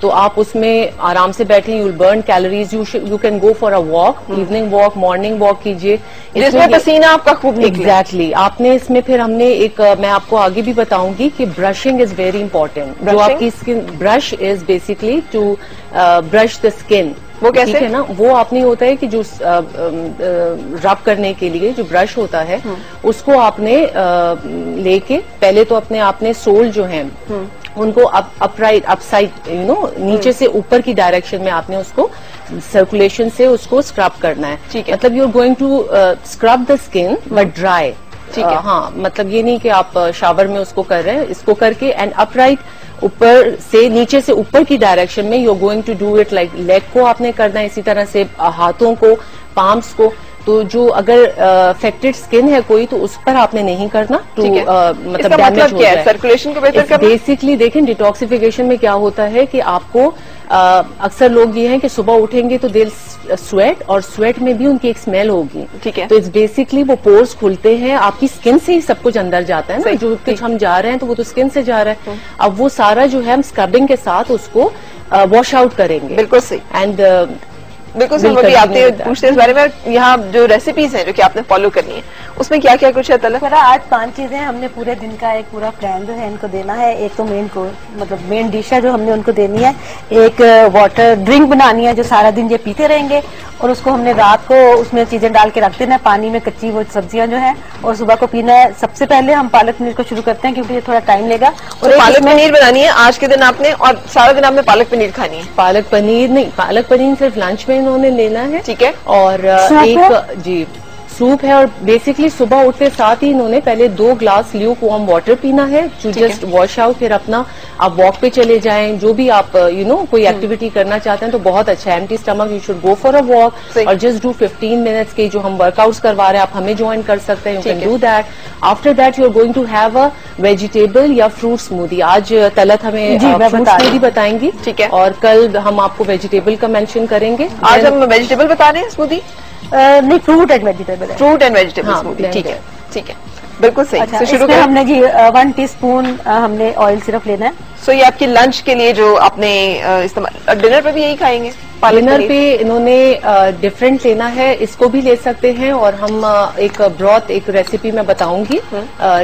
تو آپ اس میں آرام سے بیٹھیں, you will burn calories, you can go for a walk, evening walk, morning walk کیجیے جس میں پسینہ آپ کا خوب نکلے. ایگزیکٹلی. آپ نے اس میں پھر ہم نے ایک, میں آپ کو آگے بھی بتاؤں گی کہ برشنگ از ویری امپورٹینٹ. جو آپ کی skin brush is basically to brush the skin. وہ کیسے ہے نا, وہ آپ نے ہوتا ہے کہ جو رب کرنے کے لیے جو برش ہوتا ہے اس کو آپ نے لے کے پہلے تو اپنے آپ نے سول جو ہیں ان کو اپ رائٹ اپ سائڈ نیچے سے اوپر کی ڈائریکشن میں آپ نے اس کو سرکولیشن سے اس کو اسکرب کرنا ہے. مطلب you are going to scrub the skin but dry. ہاں, مطلب یہ نہیں کہ آپ شاور میں اس کو کر رہے ہیں, اس کو کر کے اینڈ اپ رائٹ اوپر سے نیچے سے اوپر کی ڈائریکشن میں you are going to do it. Like leg کو آپ نے کرنا ہے, اسی طرح سے ہاتھوں کو, پامس کو. تو جو اگر افیکٹڈ اسکن ہے کوئی تو اس پر آپ نے نہیں کرنا, تو مطلب ڈیمیج ہو جائے. سرکولیشن کو بہتر کرنا. بیسکلی دیکھیں ڈیٹاکسیفیکیشن میں کیا ہوتا ہے کہ آپ کو اکثر لوگ یہ ہیں کہ صبح اٹھیں گے تو دل سویٹ, اور سویٹ میں بھی ان کی ایک اسمیل ہوگی. ٹھیک ہے. تو اٹس بیسکلی وہ پورس کھلتے ہیں, آپ کی اسکن سے ہی سب کچھ اندر جاتا ہے نا, جو کچھ ہم جا رہے ہیں تو وہ تو اسکن سے جا رہا ہے. اب وہ سارا جو ہے ہم اسکربنگ کے ساتھ اس کو واش آؤٹ کریں گے. بالکل صحیح. اینڈ بالکل صحیح. ابھی آپ نے پوچھتے ہیں اس بارے میں, یہاں جو ریسیپیز ہیں جو کہ آپ نے فالو کرنی ہے اس میں کیا کیا کچھ ہے طلب؟ آج 5 چیزیں ہم نے پورے دن کا ایک پورا پلان جو ہے ان کو دینا ہے. ایک تو مین ڈش ہے جو ہم نے ان کو دینی ہے. ایک واٹر ڈرنک بنانی ہے جو سارا دن یہ پیتے رہیں گے, اور اس کو ہم نے رات کو اس میں چیزیں ڈال کے رکھ دینا ہے پانی میں, کچی وہ سبزیاں جو ہیں, اور صبح کو پینا ہے. سب سے پہلے ہم پالک پنیر کو شروع کرتے ہیں کیونکہ یہ تھوڑا ٹائم لے گا. اور پالک پنیر بنانی ہے آج کے دن آپ نے, اور سارا دن آپ نے پالک پنیر کھانی ہے؟ پالک پنیر نہیں, پالک پنیر صرف لنچ میں انہوں نے لینا ہے. ٹھیک ہے. اور ایک جی سوپ ہے, اور بیسکلی صبح اٹھتے ساتھ ہی انہوں نے پہلے 2 گلاس لیوک وارم واٹر پینا ہے ٹو جسٹ واش آؤٹ. پھر اپنا آپ واک پہ چلے جائیں, جو بھی آپ کوئی ایکٹیویٹی کرنا چاہتے ہیں تو بہت اچھا ہے. Empty stomach you should go for a walk, اور جسٹ ڈو 15 منٹس کے جو ہم ورک آؤٹس کروا رہے ہیں آپ ہمیں جوائن کر سکتے ہیں. You can do that. After that you are going to have a vegetable یا فروٹ اسمودی. آج طلعت ہمیں فروٹ اسمودی بتائیں گی. ٹھیک ہے. اور کل ہم آپ کو ویجیٹیبل کا مینشن کریں گے. آج ہم ویجیٹیبل بتا رہے ہیں اسمودی, نہیں fruit and vegetable. Fruit and vegetable smoothie. ٹھیک ہے, ٹھیک ہے, بالکل صحیح. شروع میں ہم نے جی 1 ٹی اسپون ہم نے آئل صرف لینا ہے. سو یہ آپ کی لنچ کے لیے جو آپ نے استعمال, ڈنر پہ بھی یہی کھائیں گے؟ ڈنر پہ انہوں نے ڈفرینٹ لینا ہے, اس کو بھی لے سکتے ہیں. اور ہم ایک براتھ, ایک ریسیپی میں بتاؤں گی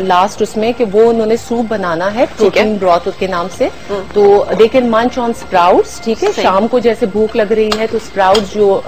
لاسٹ اس میں, کہ وہ انہوں نے سوپ بنانا ہے پروٹین براتھ کے نام سے. تو they can munch on sprouts. ٹھیک ہے, شام کو جیسے بھوک لگ رہی ہے تو اسپراؤٹس جو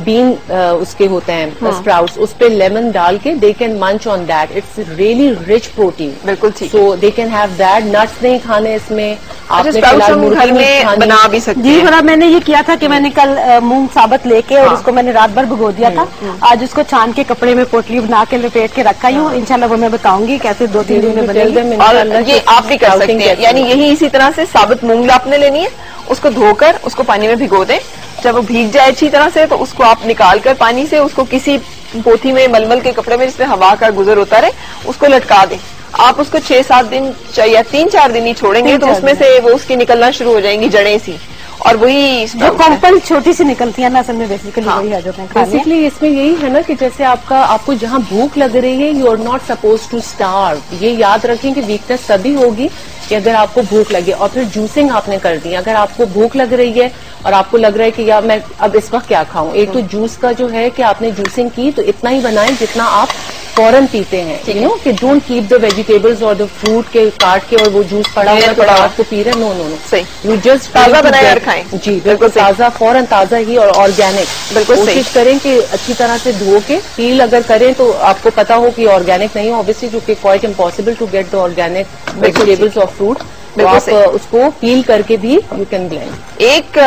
بین اس کے ہوتے ہیں اسپراؤٹس, اس پہ لیمن ڈال کے they can munch on that. It's really rich protein. بالکل ٹھیک. So they can have that. Nuts نہیں کھانے اس میں, آپ نے گھر میں بنا بھی سکتے ہیں. جی تھوڑا میں نے یہ کیا تھا کہ میں نے کل مونگ ثابت لے کے اور اس کو میں نے رات بھر بھگو دیا تھا. آج اس کو چھان کے کپڑے میں پوٹلی بنا کے لپیٹ کے رکھا ہوں. انشاءاللہ وہ میں بتاؤں گی کیسے 2-3 دن میں بنے گی. اور یہ آپ بھی کر سکتے ہیں, یعنی یہی اسی طرح سے ثابت مونگ آپ نے لینی ہے, اس کو دھو کر اس کو پانی میں بھگو دیں. جب وہ بھیگ جائے اچھی طرح سے تو اس کو آپ نکال کر پانی سے اس کو کسی پوتھی میں ململ کے کپڑے میں جس میں ہوا کا گزر ہوتا رہے اس کو لٹکا دیں. آپ اس کو 6-7 دن یا 3-4 دن ہی چھوڑیں گے تو اس میں سے وہ اس کی نکلنا شروع ہو جائیں گی جڑیں سی, اور وہی جو کمپل چھوٹی سی نکلتی ہے نا اصل میں بیسیکلی وہی ہے جو بیسکلی اس میں یہی ہے نا کہ جیسے آپ کو جہاں بھوک لگ رہی ہے you are not suppose to starve. یہ یاد رکھیں کہ ویکنس تبھی ہوگی کہ اگر آپ کو بھوک لگے. اور پھر جوسنگ آپ نے کر دی. اگر آپ کو بھوک لگ رہی ہے اور آپ کو لگ رہا ہے کہ یار میں اب اس وقت کیا کھاؤں, ایک تو جوس کا جو ہے کہ آپ نے جوسنگ کی تو اتنا ہی بنائیں جتنا آپ فوراً پیتے ہیں. کہ ڈونٹ کیپ دا ویجیٹیبلز اور دا فروٹ کے کاٹ کے اور وہ جوس پڑا ہوا تو آپ کو پی رہے. نو نو نو, یو جسٹ تازہ بنایا اور کھائیں. جی بالکل تازہ, فوراً تازہ ہی اور آرگینک. بالکل کوشش کریں کہ اچھی طرح سے دھو کے پیل اگر کریں تو آپ کو پتا ہو کہ آرگینک نہیں ہو اوبیسلی, کیونکہ quite impossible to get the organic vegetables اور فروٹ. آپ اس کو پیل کر کے بھی یو کین بلینڈ. ایک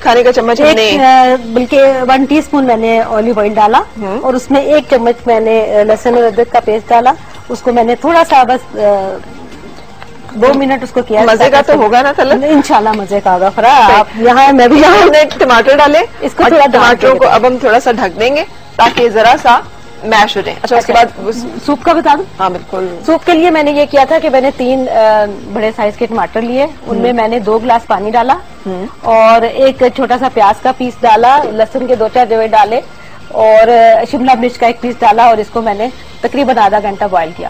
کھانے کا چمچ بلکہ 1 ٹی اسپون میں نے آلو آئل ڈالا, اور اس میں 1 چمچ میں نے لہسن اور ادرک کا پیسٹ ڈالا. اس کو میں نے تھوڑا سا بس 2 منٹ اس کو کیا. مزے کا تو ہوگا نا طلعت؟ انشاءاللہ مزے کا ہوگا. فرا آپ یہاں میں بھی ہم نے ٹماٹر ڈالے, اس کو تھوڑا ٹماٹروں کو اب ہم تھوڑا سا ڈھک دیں گے تاکہ ذرا سا میش ہو جائے. اچھا اس کے بعد سوپ کا بتا دوں؟ ہاں بالکل. سوپ کے لیے میں نے یہ کیا تھا کہ میں نے 3 بڑے سائز کے ٹماٹر لیے, ان میں میں نے 2 گلاس پانی ڈالا, اور ایک چھوٹا سا پیاز کا پیس ڈالا, لہسن کے 2-4 جوے ڈالے, اور شملہ مرچ کا 1 پیس ڈالا, اور اس کو میں نے تقریباً آدھا گھنٹہ بوائل کیا.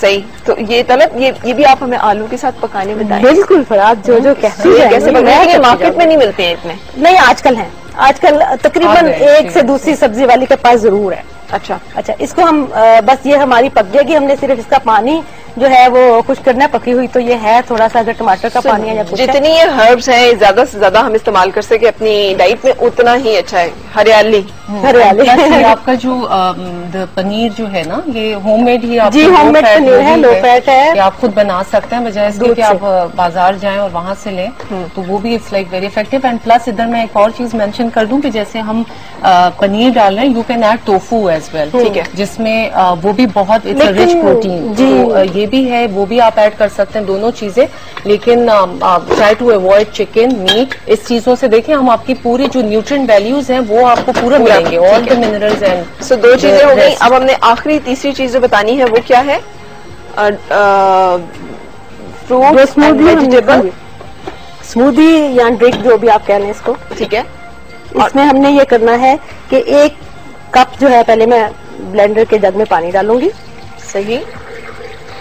صحیح. تو یہ طلب یہ بھی آپ ہمیں آلو کے ساتھ پکانے بتائیں. بالکل فراز جو کہتی ہے کیسے پکانے مارکیٹ میں نہیں ملتے ہیں اتنے. نہیں آج کل ہیں, آج کل تقریباً ایک سے دوسری سبزی والی کے پاس ضرور ہے. اچھا اس کو ہم بس یہ ہماری پک جائے گی, ہم نے صرف اس کا پانی جو ہے وہ خشک کرنا ہے. پکی ہوئی تو یہ ہے تھوڑا سا, اگر ٹماٹر کا پانی ہے یا کچھ جتنی یہ ہربس ہیں زیادہ سے زیادہ ہم استعمال کر سکے اپنی ڈائٹ میں اتنا ہی اچھا ہے. ہریالی آپ کا جو پنیر جو ہے نا یہ ہوم میڈ ہی آپ جی ہوم میڈ پنیر ہے, لو فیٹ ہے, آپ خود بنا سکتے ہیں بجائے اس کے کہ آپ بازار جائیں اور وہاں سے لیں, تو وہ بھی it's like very effective. And plus ادھر میں ایک اور چیز مینشن کر دوں کہ جیسے ہم پنیر ڈال رہے ہیں, you can add tofu as well, ٹھیک ہے, جس میں وہ بھی بہت اٹس رچ پروٹین, یہ بھی ہے وہ بھی آپ ایڈ کر سکتے ہیں دونوں چیزیں. لیکن try to avoid chicken meat, اس چیزوں سے دیکھیں ہم آپ کی پوری جو نیوٹرینٹ ویلیوز ہیں وہ آپ کو پورا ملیں گے, آل دا منرلز اینڈ. سو 2 چیزیں ہو گئی. اب ہم نے آخری تیسری چیز جو بتانی ہے وہ کیا ہے, فروٹ ویجیٹیبل اسمودی یا ڈرنک جو بھی آپ کہہ لیں اس کو. ٹھیک ہے, اس میں ہم نے یہ کرنا ہے کہ 1 کپ جو ہے پہلے میں بلینڈر کے جگ میں پانی ڈالوں گی. صحیح.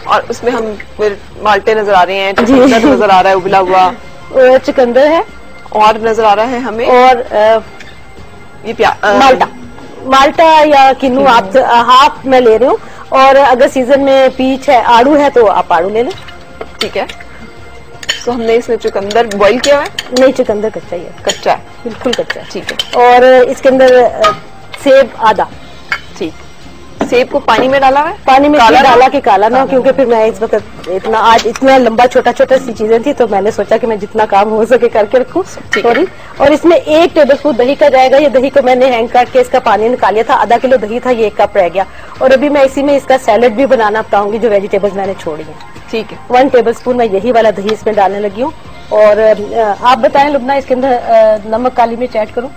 اور اس میں ہم پھر مالٹے نظر آ رہے ہیں, چکندر نظر آ رہا ہے ابلا ہوا, چکندر ہے, اور نظر آ رہا ہے ہمیں, اور یہ مالٹا یا کنو آپ ہاف میں لے رہی ہوں. اور اگر سیزن میں پیچ ہے, آڑو ہے تو آپ آڑو لے لیں. ٹھیک ہے. تو ہم نے اس میں چکندر بوائل کیا ہے؟ نہیں, چکندر کچا ہی ہے. کچا ہے, بالکل کچا ہے. ٹھیک ہے. اور اس کے اندر سیب آدھا. ٹھیک. سیب کو پانی میں ڈالا ہے, پانی میں ڈالا کہ کالا نہ, کیونکہ پھر میں اس وقت آج اتنا لمبا چھوٹا سی چیزیں تھی تو میں نے سوچا کہ میں جتنا کام ہو سکے کر کے رکھوں. سوری. اور اس میں 1 ٹیبل اسپون دہی کا جائے گا. یہ دہی کو میں نے ہینگ کاٹ کے اس کا پانی نکال لیا تھا, ½ کلو دہی تھا, یہ 1 کپ رہ گیا. اور ابھی میں اسی میں اس کا سیلڈ بھی بنانا بتاؤں گی جو ویجیٹیبلز میں نے چھوڑی ہیں. ٹھیک ہے. 1 ٹیبل اسپون میں یہی والا دہی اس میں ڈالنے لگی ہوں. اور آپ بتائیں لبنہ, اس کے اندر نمک کالی مرچ ایڈ کروں؟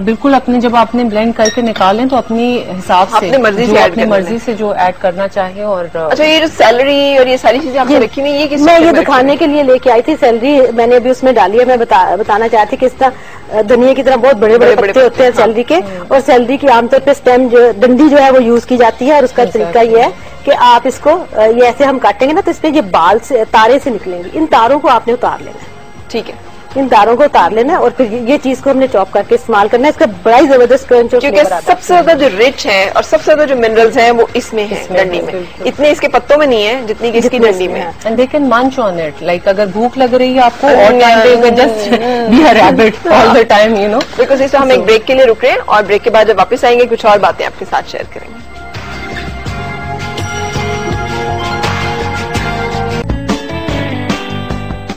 بالکل, اپنے جب آپ نے بلینڈ کر کے نکالیں تو اپنی حساب سے اپنی مرضی سے جو ایڈ کرنا چاہے. اور اچھا, یہ جو سیلری اور یہ ساری چیزیں آپ نے رکھی ہوئی, یہ میں یہ دکھانے کے لیے لے کے آئی تھی. سیلری میں نے ابھی اس میں ڈالی ہے. میں بتانا چاہتی کہ اس طرح دھنیا کی طرح بہت بڑے بڑے پتے ہوتے ہیں سیلری کے, اور سیلری کی عام طور پہ اسٹیم جو ڈنڈی جو ہے وہ یوز کی جاتی ہے. اور اس کا طریقہ یہ ہے کہ آپ اس کو یہ ایسے ہم کاٹیں گے نا تو اس پہ یہ بال سے تارے سے نکلیں گے. ان تاروں کو آپ نے اتار لینا ہے. ٹھیک ہے. ان تاروں کو اتار لینا, اور پھر یہ چیز کو ہم نے چاپ کر کے استعمال کرنا ہے. اس کا بڑا ہی زبردست کرنچ, کیونکہ سب سے زیادہ جو رچ ہے اور سب سے زیادہ جو منرلز ہیں وہ اس میں ہیں ڈنڈی میں. اتنے اس کے پتوں میں نہیں ہے جتنی کہ اس کی ڈنڈی میں ہے. دے can munch on it, like اگر بھوک لگ رہی ہے آپ کو اور time just be a rabbit all the time, you know. Because اس سے ہم ایک بریک کے لیے رک رہے ہیں, اور بریک کے بعد جب واپس آئیں گے کچھ اور باتیں آپ کے ساتھ شیئر کریں گے.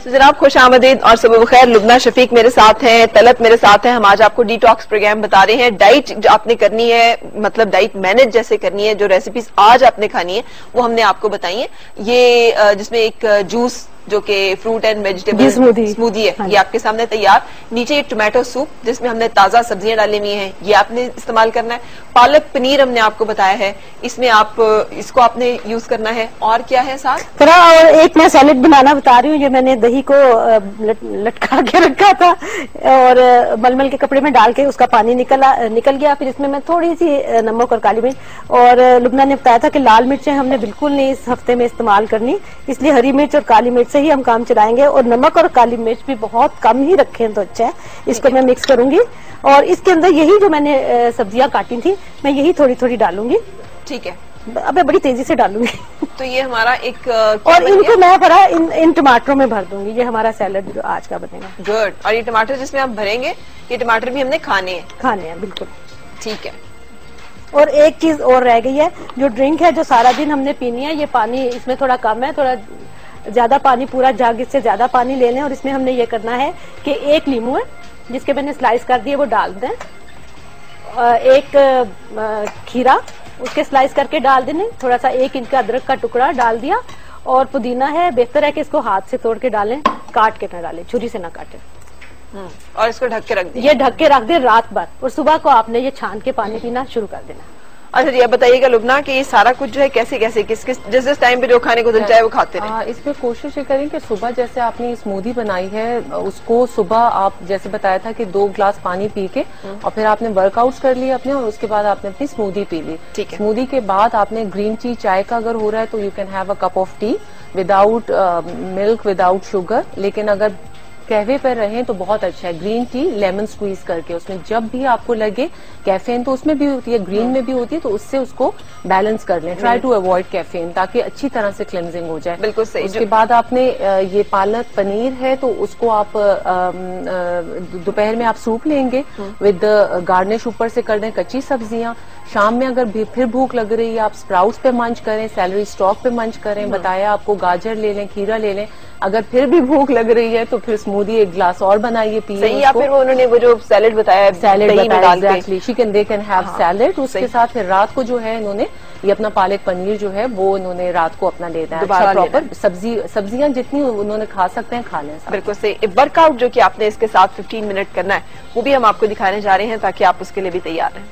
جناب خوش آمدید اور صبح بخیر. لبنہ شفیق میرے ساتھ ہیں, طلعت میرے ساتھ ہیں. ہم آج آپ کو ڈی ٹاکس پروگرام بتا رہے ہیں. ڈائٹ جو آپ نے کرنی ہے, مطلب ڈائٹ مینج جیسے کرنی ہے, جو ریسیپیز آج آپ نے کھانی ہے وہ ہم نے آپ کو بتائی ہیں. یہ جس میں ایک جوس جو کہ فروٹ اینڈ ویجیٹیبل اسمودی ہے, یہ آپ کے سامنے تیار. نیچے یہ ٹومیٹو سوپ جس میں ہم نے تازہ سبزیاں ڈالی ہوئی ہیں, یہ آپ نے استعمال کرنا ہے. پالک پنیر ہم نے آپ کو بتایا ہے, اس میں آپ اس کو آپ نے یوز کرنا ہے. اور کیا ہے ساتھ؟ اور ایک میں سیلڈ بنانا بتا رہی ہوں. یہ میں نے دہی کو لٹکا کے رکھا تھا اور ململ کے کپڑے میں ڈال کے اس کا پانی نکل گیا. پھر اس میں تھوڑی سی نمک اور کالی مرچ, اور لبنہ نے بتایا تھا کہ لال مرچیں ہم نے بالکل نہیں اس ہفتے میں استعمال کرنی, اس لیے ہری مرچ اور کالی مرچ سے ہی ہم کام چلائیں گے. اور نمک اور کالی مرچ بھی بہت کم ہی رکھیں تو اچھا ہے. اس کو میں مکس کروں گی, اور اس کے اندر یہی جو میں نے سبزیاں کاٹی تھی میں یہی تھوڑی تھوڑی ڈالوں گی. ٹھیک ہے. اب میں بڑی تیزی سے ڈالوں گی. تو یہ ہمارا ایک, اور ان کو میں بھرا ان ٹماٹروں میں بھر دوں گی. یہ ہمارا سیلڈ جو آج کا بنے گا. گڈ. اور یہ ٹماٹر جس میں آپ بھریں گے, یہ ٹماٹر بھی ہم نے کھانے ہیں. بالکل. ٹھیک ہے. اور ایک چیز اور رہ گئی ہے, جو ڈرنک ہے جو سارا دن ہم نے پینی ہے, یہ پانی اس میں تھوڑا کم ہے, تھوڑا زیادہ پانی, پورا جگ اس سے زیادہ پانی لے لیں. اور اس میں ہم نے یہ کرنا ہے کہ 1 لیمو ہے جس کے میں نے سلائس کر دیے وہ ڈال دیں. 1 کھیرا اس کے سلائس کر کے ڈال دیں. تھوڑا سا 1 انچ کا ادرک کا ٹکڑا ڈال دیا. اور پودینہ ہے, بہتر ہے کہ اس کو ہاتھ سے توڑ کے ڈالیں, کاٹ کے نہ ڈالیں, چھری سے نہ کاٹیں. اور اس کو ڈھک کے رکھ دیں. یہ ڈھک کے رکھ دیں رات بھر, اور صبح کو آپ نے یہ چھان کے پانی پینا شروع کر دینا. اچھا جی اب بتائیے گا لبنا کہ یہ سارا کچھ جو ہے کیسے کیسے جس ٹائم پہ جو کھانے کو دل چاہے وہ کھاتے رہیں؟ اس میں کوشش یہ کریں کہ صبح جیسے آپ نے اسموودی بنائی ہے اس کو صبح آپ جیسے بتایا تھا کہ 2 گلاس پانی پی کے اور پھر آپ نے ورک آؤٹ کر لیا اپنے، اور اس کے بعد آپ نے اپنی اسموودی پی لی. اسموودی کے بعد آپ نے گرین ٹی چائے کا اگر ہو رہا ہے تو you can have a cup of tea without milk without sugar. لیکن اگر قہوے پر رہیں تو بہت اچھا ہے گرین ٹی لیمن سکویز کر کے، اس میں جب بھی آپ کو لگے کیفین تو اس میں بھی ہوتی ہے، گرین میں بھی ہوتی ہے، تو اس سے اس کو بیلنس کر لیں. ٹرائی ٹو اوائڈ کیفین تاکہ اچھی طرح سے کلینزنگ ہو جائے. بالکل صحیح. اس کے بعد آپ نے یہ پالک پنیر ہے تو اس کو آپ دوپہر میں آپ سوپ لیں گے ود گارنش اوپر سے کر دیں کچی سبزیاں. شام میں اگر پھر بھوک لگ رہی ہے آپ سپراؤٹس پہ منچ کریں، سیلری اسٹاک پہ منچ کریں. بتایا آپ کو گاجر لے لیں، کھیرا لے لیں. اگر پھر بھی بھوک لگ رہی ہے تو پھر اسموودی 1 گلاس اور بنائیے پیئے. صحیح. یا پھر انہوں نے وہ جو سیلڈ بتایا دے کین ہیو سیلڈ. اس کے ساتھ پھر رات کو جو ہے انہوں نے یہ اپنا پالک پنیر جو ہے وہ انہوں نے رات کو اپنا لینا ہے. پراپر سبزیاں جتنی انہوں نے کھا سکتے ہیں کھا لیں. بالکل صحیح. ورک آؤٹ جو کہ آپ نے اس کے ساتھ 15 منٹ کرنا ہے وہ بھی ہم آپ کو دکھانے جا رہے ہیں تاکہ آپ اس کے لیے بھی تیار ہیں.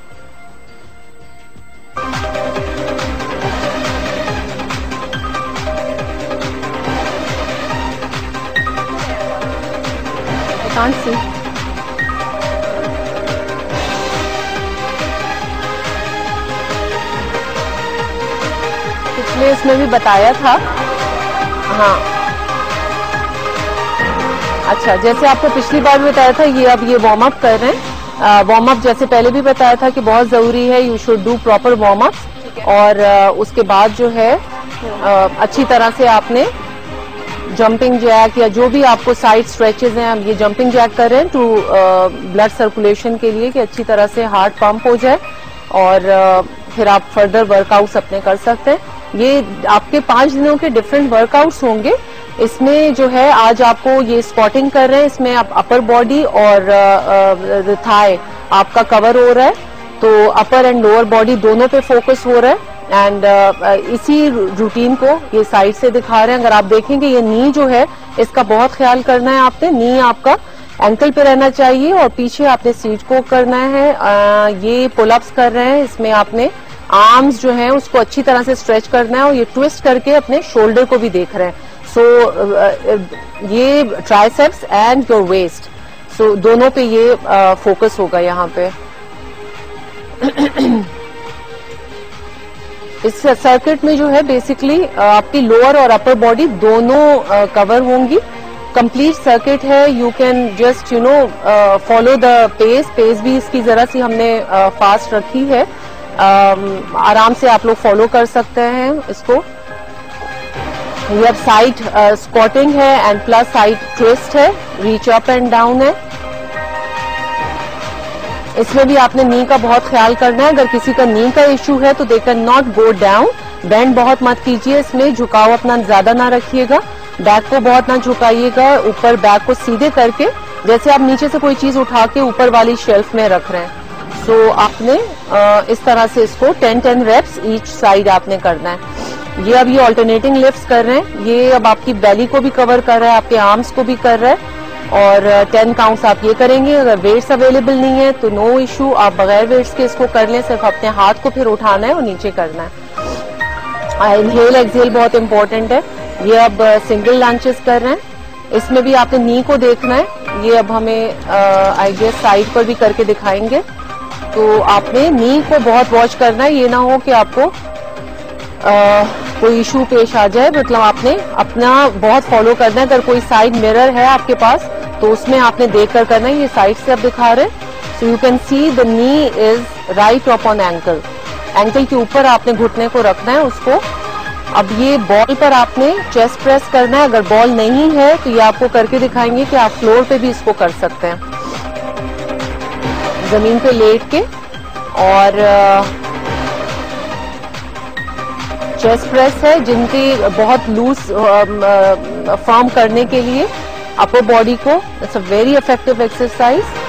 پچھلے اس میں بھی بتایا تھا. ہاں اچھا جیسے آپ کو پچھلی بار بھی بتایا تھا یہ اب یہ وارم اپ کر رہے ہیں. وارم اپ جیسے پہلے بھی بتایا تھا کہ بہت ضروری ہے، you should do proper warm up. اور اس کے بعد جو ہے اچھی طرح سے آپ نے جمپنگ جیک یا جو بھی آپ کو سائڈ اسٹریچز ہیں، اب یہ جمپنگ جیک کر رہے ہیں ٹو بلڈ سرکولیشن کے لیے کہ اچھی طرح سے ہارٹ پمپ ہو جائے. اور پھر آپ فردر ورک آؤٹس اپنے کر سکتے ہیں. یہ آپ کے 5 دنوں کے ڈفرینٹ ورک آؤٹس ہوں گے. اس میں جو ہے آج آپ کو یہ اسکواٹنگ کر رہے ہیں، اس میں آپ اپر باڈی اور تھائی آپ کا کور ہو رہا ہے، تو اپر اینڈ لوور باڈی دونوں پہ فوکس ہو رہا ہے. اینڈ اسی روٹین کو یہ سائڈ سے دکھا رہے ہیں. اگر آپ دیکھیں گے یہ نی جو ہے اس کا بہت خیال کرنا ہے آپ نے. نی آپ کا اینکل پہ رہنا چاہیے اور پیچھے آپ نے سیٹ کو کرنا ہے. یہ پل اپس کر رہے ہیں، اس میں آپ نے آرمز جو ہیں اس کو اچھی طرح سے اسٹریچ کرنا ہے اور یہ ٹوسٹ کر کے اپنے شولڈر کو بھی دیکھ رہے ہیں. سو یہ ٹرائسیپس اینڈ یور ویسٹ، سو دونوں پہ یہ فوکس ہوگا یہاں پہ. اس سرکٹ میں جو ہے بیسکلی آپ کی لوور اور اپر باڈی دونوں کور ہوں گی. کمپلیٹ سرکٹ ہے. You can just follow the pace بھی اس کی ذرا سی ہم نے فاسٹ رکھی ہے. آرام سے آپ لوگ فالو کر سکتے ہیں اس کو. یہ اب سائڈ اسکواٹنگ ہے اینڈ پلس سائڈ ٹوسٹ ہے، ریچ اپ اینڈ ڈاؤن ہے. اس میں بھی آپ نے نی کا بہت خیال کرنا ہے. اگر کسی کا نی کا ایشو ہے تو they can not go down. Bend بہت مت کیجیے، اس میں جھکاؤ اپنا زیادہ نہ رکھیے گا. بیک کو بہت نہ جھکائیے گا. اوپر بیک کو سیدھے کر کے جیسے آپ نیچے سے کوئی چیز اٹھا کے اوپر والی شیلف میں رکھ رہے ہیں. سو آپ نے اس طرح سے اس کو 10 ریپس ایچ سائڈ آپ نے کرنا ہے. یہ اب یہ آلٹرنیٹنگ لفٹس کر رہے ہیں. یہ اب آپ کی بیلی کو بھی کور کر رہا ہے، آپ کے آرمز کو بھی کر رہا ہے. اور 10 کاؤنٹس آپ یہ کریں گے. اگر ویٹس اویلیبل نہیں ہے تو نو ایشو، آپ بغیر ویٹس کے اس کو کر لیں. صرف اپنے ہاتھ کو پھر اٹھانا ہے اور نیچے کرنا ہے. انہیل ایکسیل بہت امپورٹنٹ ہے. یہ اب سنگل لانچز کر رہے ہیں. اس میں بھی آپ نے نی کو دیکھنا ہے. یہ اب ہمیں آئی گیس سائڈ پر بھی کر کے دکھائیں گے. تو آپ نے نی کو بہت واچ کرنا ہے. یہ نہ ہو کہ آپ کو کوئی ایشو پیش آ جائے. مطلب آپ نے اپنا بہت فالو کرنا ہے. اگر کوئی سائڈ مرر ہے آپ کے پاس تو اس میں آپ نے دیکھ کر کرنا ہے. یہ سائڈ سے اب دکھا رہے ہیں. سو یو کین سی دا نی از رائٹ اپ آن اینکل. اینکل کے اوپر آپ نے گھٹنے کو رکھنا ہے اس کو. اب یہ بال پر آپ نے چیسٹ پریس کرنا ہے. اگر بال نہیں ہے تو یہ آپ کو کر کے دکھائیں گے کہ آپ فلور پہ بھی اس کو کر سکتے ہیں زمین پہ لیٹ کے. اور چیسٹ پریس ہے جن کی بہت لوز فارم کرنے کے لیے اپر باڈی کو. It's a very effective exercise.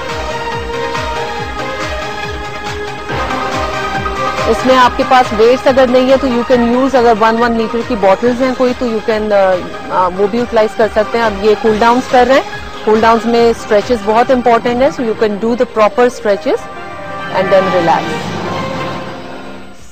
اس میں آپ کے پاس ویٹس اگر نہیں ہے تو یو کین یوز، اگر 1 لیٹر کی بوٹلز ہیں کوئی تو یو کین وہ بھی یوٹیلائز کر سکتے ہیں. اب یہ کول ڈاؤنز کر رہے ہیں. کول ڈاؤنز میں اسٹریچز بہت امپورٹنٹ ہے. So you can do the proper stretches and then relax.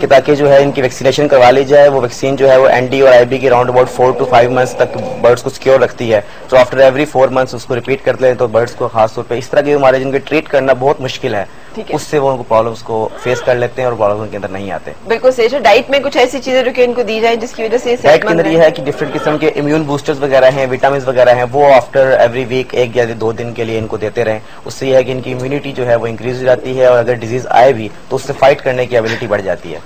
کہ تاکہ جو ہے ان کی ویکسینیشن کروا لی جائے. وہ ویکسین جو ہے وہ ND اور IB کی اراؤنڈ اباؤٹ 4 to 5 months تک برڈس کو سیکیور رکھتی ہے. تو آفٹر ایوری 4 months اس کو ریپیٹ کرتے ہیں. تو برڈس کو خاص طور پہ اس طرح کی بیماری جن کے ٹریٹ کرنا بہت مشکل ہے, اس سے وہ ان کو پرابلمس کو فیس کر لیتے ہیں اور پرابلم ان کے اندر نہیں آتے. بالکل صحیح. ڈائٹ میں کچھ ایسی چیزیں جو کہ ان کو دی جائیں جس کی وجہ سے ڈائٹ کے اندر یہ ہے کہ ڈفرینٹ قسم کے امیون بوسٹرز وغیرہ ہیں, وٹامنس وغیرہ ہیں, وہ آفٹر ایوری ویک 1 یا 2 دن کے لیے ان کو دیتے رہیں. اس سے یہ ہے کہ ان کی امیونٹی جو ہے وہ انکریز ہو جاتی ہے, اور اگر ڈیزیز آئے بھی تو اس سے فائٹ کرنے کی ایبلٹی بڑھ جاتی ہے.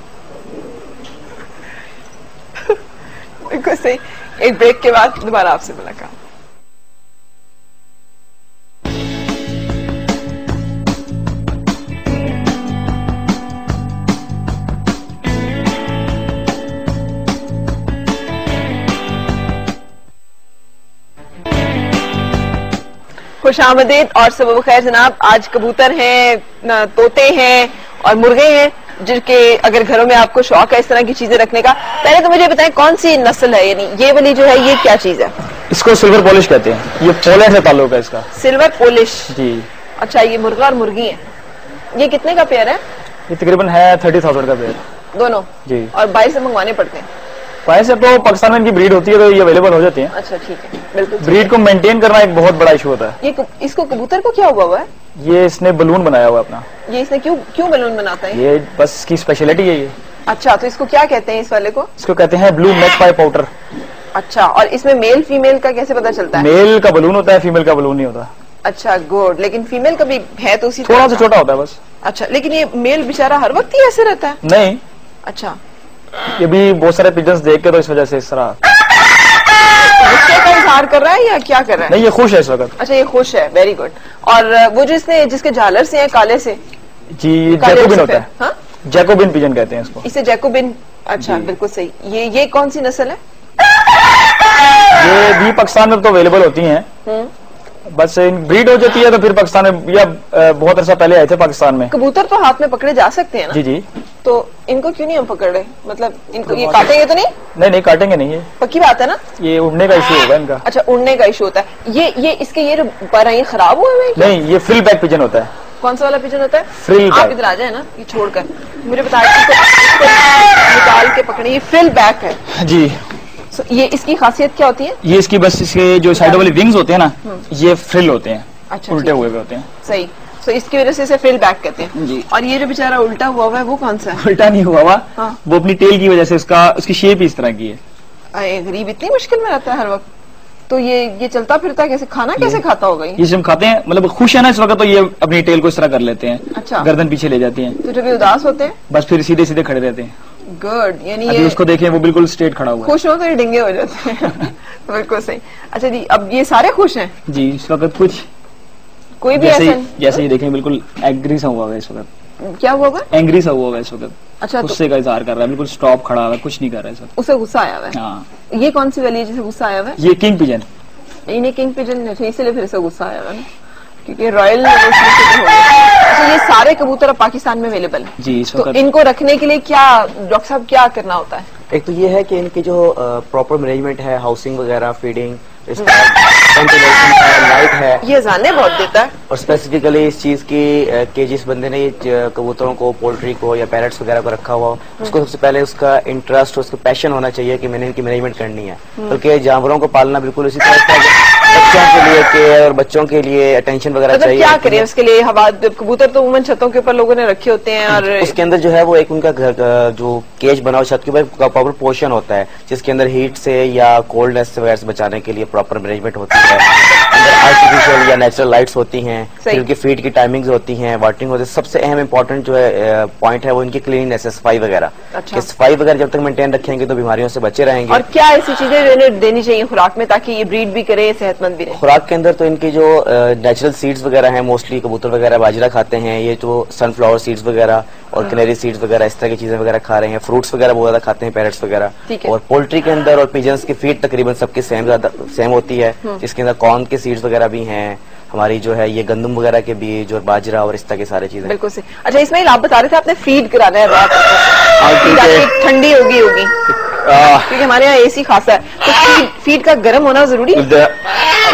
بالکل صحیح. ایک بریک کے بعد دوبارہ آپ سے ملاقات. خوش آمدید اور صبح بخیر جناب. آج کبوتر ہیں, طوطے ہیں اور مرغے ہیں جن کے اگر گھروں میں آپ کو شوق ہے اس طرح کی چیزیں رکھنے کا. پہلے تو مجھے بتائیں کون سی نسل ہے, یعنی یہ والی جو ہے یہ کیا چیز ہے؟ اس کو سلور پولش کہتے ہیں. یہ پولینڈ سے تعلق ہے اس کا. سلور پولش جی. اچھا, یہ مرغا اور مرغی ہیں. یہ کتنے کا پیئر ہے؟ یہ تقریباً ہے 30,000 کا پیئر دونوں جی. اور باہر سے منگوانے پڑتے ہیں؟ ویسے تو پاکستان میں ان کی بریڈ ہوتی ہے تو یہ اویلیبل ہو جاتی ہیں. اچھا ٹھیک ہے. بالکل. بریڈ کو مینٹین کرنا ایک بہت بڑا ایشو ہوتا ہے. اس کو کبوتر کو کیا ہوا ہے؟ یہ اس نے بلون بنایا ہوا اپنا. یہ اس نے کیوں بلون بناتا ہے؟ یہ بس اس کی اسپیشلٹی ہے یہ. اچھا, تو اس کو کیا کہتے ہیں اس والے کو؟ اس کو کہتے ہیں بلو میک پائی پاؤڈر. اچھا, اور اس میں میل فیمیل کا کیسے پتا چلتا ہے؟ میل کا بلون ہوتا ہے, فیمیل کا بلون نہیں ہوتا. اچھا گڈ. لیکن فیمیل کا بھی ہے تو اسی تھوڑا سا چھوٹا ہوتا ہے بس. اچھا, لیکن یہ میل بیچارہ ہر وقت ہی ایسے رہتا ہے؟ نہیں. اچھا, یہ بھی بہت سارے پیجنز دیکھ کے تو اس وجہ سے اس طرح غصے کا اظہار کر رہا ہے یا کیا کر رہا ہے؟ نہیں, یہ خوش ہے اس وقت. اچھا, یہ خوش ہے. Very good. اور وہ جو جس کے جھالر سے ہیں کالے سے, جی جیکوبن ہوتا ہے. جیکوبن پیجن کہتے ہیں اس کو. اسے جیکوبن. اچھا بالکل صحیح. یہ کون سی نسل ہے؟ یہ بھی پاکستان میں تو اویلیبل ہوتی ہیں, بس بریڈ ہو جاتی ہے تو پھر پاکستان میں, یا بہت عرصہ پہلے آئے تھے پاکستان میں. کبوتر تو ہاتھ میں پکڑے جا سکتے ہیں نا؟ جی جی. تو ان کو کیوں نہیں ہم پکڑ رہے؟ مطلب ان کو یہ کاٹیں گے تو نہیں؟ نہیں کاٹیں گے نہیں. یہ پکی بات ہے نا. یہ اڑنے کا ایشو ہوگا ان کا. اچھا, اڑنے کا ایشو ہوتا ہے. یہ اس کے یہ جو پر ہیں یہ خراب ہوئے ہیں؟ نہیں, یہ فل بیک پیجن ہوتا ہے. کون سا والا پیجن ہوتا ہے؟ فل. آپ ادھر آ جائیں نا, یہ چھوڑ کر مجھے بتائیں. نکال کے پکڑے. یہ فل بیک ہے جی. یہ اس کی خاصیت کیا ہوتی ہے؟ یہ اس کی بس اس کے جو سائڈ والے ونگز ہوتے ہیں نا, یہ فل ہوتے ہیں. اچھا, الٹے ہوئے ہوتے ہیں. صحیح. تو اس کی وجہ سے اسے فل بیک کہتے ہیں جی. اور یہ جو بیچارہ الٹا ہوا ہے وہ کون سا ہے؟ الٹا نہیں ہوا ہوا, وہ اپنی ٹیل کی وجہ سے اس کی شیپ ہی اس طرح کی ہے. غریب اتنی مشکل میں رہتا ہے ہر وقت. تو یہ چلتا پھرتا ہے کیسے؟ کھانا کیسے کھاتا ہوگا یہ ہم کھاتے ہیں, مطلب خوش ہے نا اس وقت تو یہ اپنی ٹیل کو اس طرح کر لیتے ہیں. اچھا, گردن پیچھے لے جاتی ہیں. تو جب یہ اداس ہوتے ہیں بس پھر سیدھے سیدھے کھڑے رہتے ہیں. گڈ. یعنی اس کو دیکھیں وہ بالکل اسٹریٹ کھڑا ہوا ہے. خوش ہو تو یہ ڈنگے ہو جاتے ہیں. بالکل صحیح. اچھا جی, اب یہ سارے خوش ہیں جی اس وقت؟ کچھ کوئی بھی ایسا جیسے یہ دیکھیں بالکل اینگری سا ہوا ہے اس وقت. کیا ہوا ہوگا؟ اینگری سا ہوا ہے اس وقت. اچھا, غصے کا اظہار کر رہا ہے, بالکل اسٹاپ کھڑا ہوا ہے, کچھ نہیں کر رہا ہے سر. اسے غصہ آیا ہوا ہے. ہاں. یہ کون سی والی ہے جسے غصہ آیا ہوا ہے؟ یہ کنگ پیجن. انہیں کنگ پیجن اسی لیے پھر اسے غصہ آیا ہوا ہے کیونکہ رائل. اچھا, یہ سارے کبوتر اب پاکستان میں اویلیبل ہیں جی. تو ان کو رکھنے کے لیے کیا ڈاکٹر صاحب کیا کرنا ہوتا ہے؟ ایک تو یہ ہے کہ ان کی جو پراپر مینجمنٹ ہے, ہاؤسنگ وغیرہ, فیڈنگ, وینٹیلیشن ہے, لائٹ ہے. یہ اذانے بہت دیتا ہے. اور اسپیسیفکلی اس چیز کی کہ جس بندے نے کبوتروں کو, پولٹری کو یا پیرٹس وغیرہ کو رکھا ہوا, اس کو سب سے پہلے اس کا انٹرسٹ, اس کا پیشن ہونا چاہیے کہ میں نے ان کی مینجمنٹ کرنی ہے. بلکہ جانوروں کو پالنا بالکل اسی طرح سے بچوں کے لیے کیئر اور بچوں کے لیے اٹینشن وغیرہ چاہیے. کیا کریں اس کے لیے؟ کبوتر تو عموماً چھتوں کے اوپر لوگوں نے رکھے ہوتے ہیں اور اس کے اندر جو ہے وہ ایک ان کا گھر جو کیج بنا ہوا چھت کے اوپر پراپر پورشن ہوتا ہے جس کے اندر ہیٹ سے یا کولڈنس وغیرہ سے بچانے کے لیے پراپر مینجمنٹ ہوتی ہے. اندر آرٹیفیشل یا نیچرل لائٹس ہوتی ہیں, پھر ان کی فیڈ کی ٹائمنگز ہوتی ہیں, واٹرنگ ہوتی ہے. سب سے اہم امپورٹنٹ جو ہے پوائنٹ ہے وہ ان کی کلیننس ہے, صفائی وغیرہ. کہ صفائی وغیرہ جب تک مینٹین رکھیں گے تو بیماریوں سے بچے رہیں گے. اور کیا ایسی چیزیں جو انہیں دینی چاہیے خوراک میں تاکہ یہ بریڈ بھی کرے, صحت مند بھی رہے؟ خوراک کے اندر تو ان کی جو نیچرل سیڈز وغیرہ ہیں, موسٹلی کبوتر وغیرہ باجرہ کھاتے ہیں. یہ جو سن فلاور سیڈز وغیرہ اور کنیری سیڈز وغیرہ اس طرح کی چیزیں وغیرہ کھا رہے ہیں. فروٹس وغیرہ بہت زیادہ کھاتے ہیں, پیرٹس وغیرہ. اور پولٹری کے اندر اور پیجنس کی فیڈ تقریباً سب کی سیم ہوتی ہے, جس کے اندر کارن کے سیڈز وغیرہ بھی ہیں, ہماری جو ہے یہ گندم وغیرہ کے بیج اور باجرہ اور اس طرح کی ساری چیزیں. بالکل صحیح. اچھا اسماعیل, آپ بتا رہے تھے آپ نے فیڈ کرانا ہے رات کو, ٹھنڈی ہوگی کیونکہ ہمارے یہاں اے سی خاصا ہے, تو فیڈ کا گرم ہونا ضروری ہے.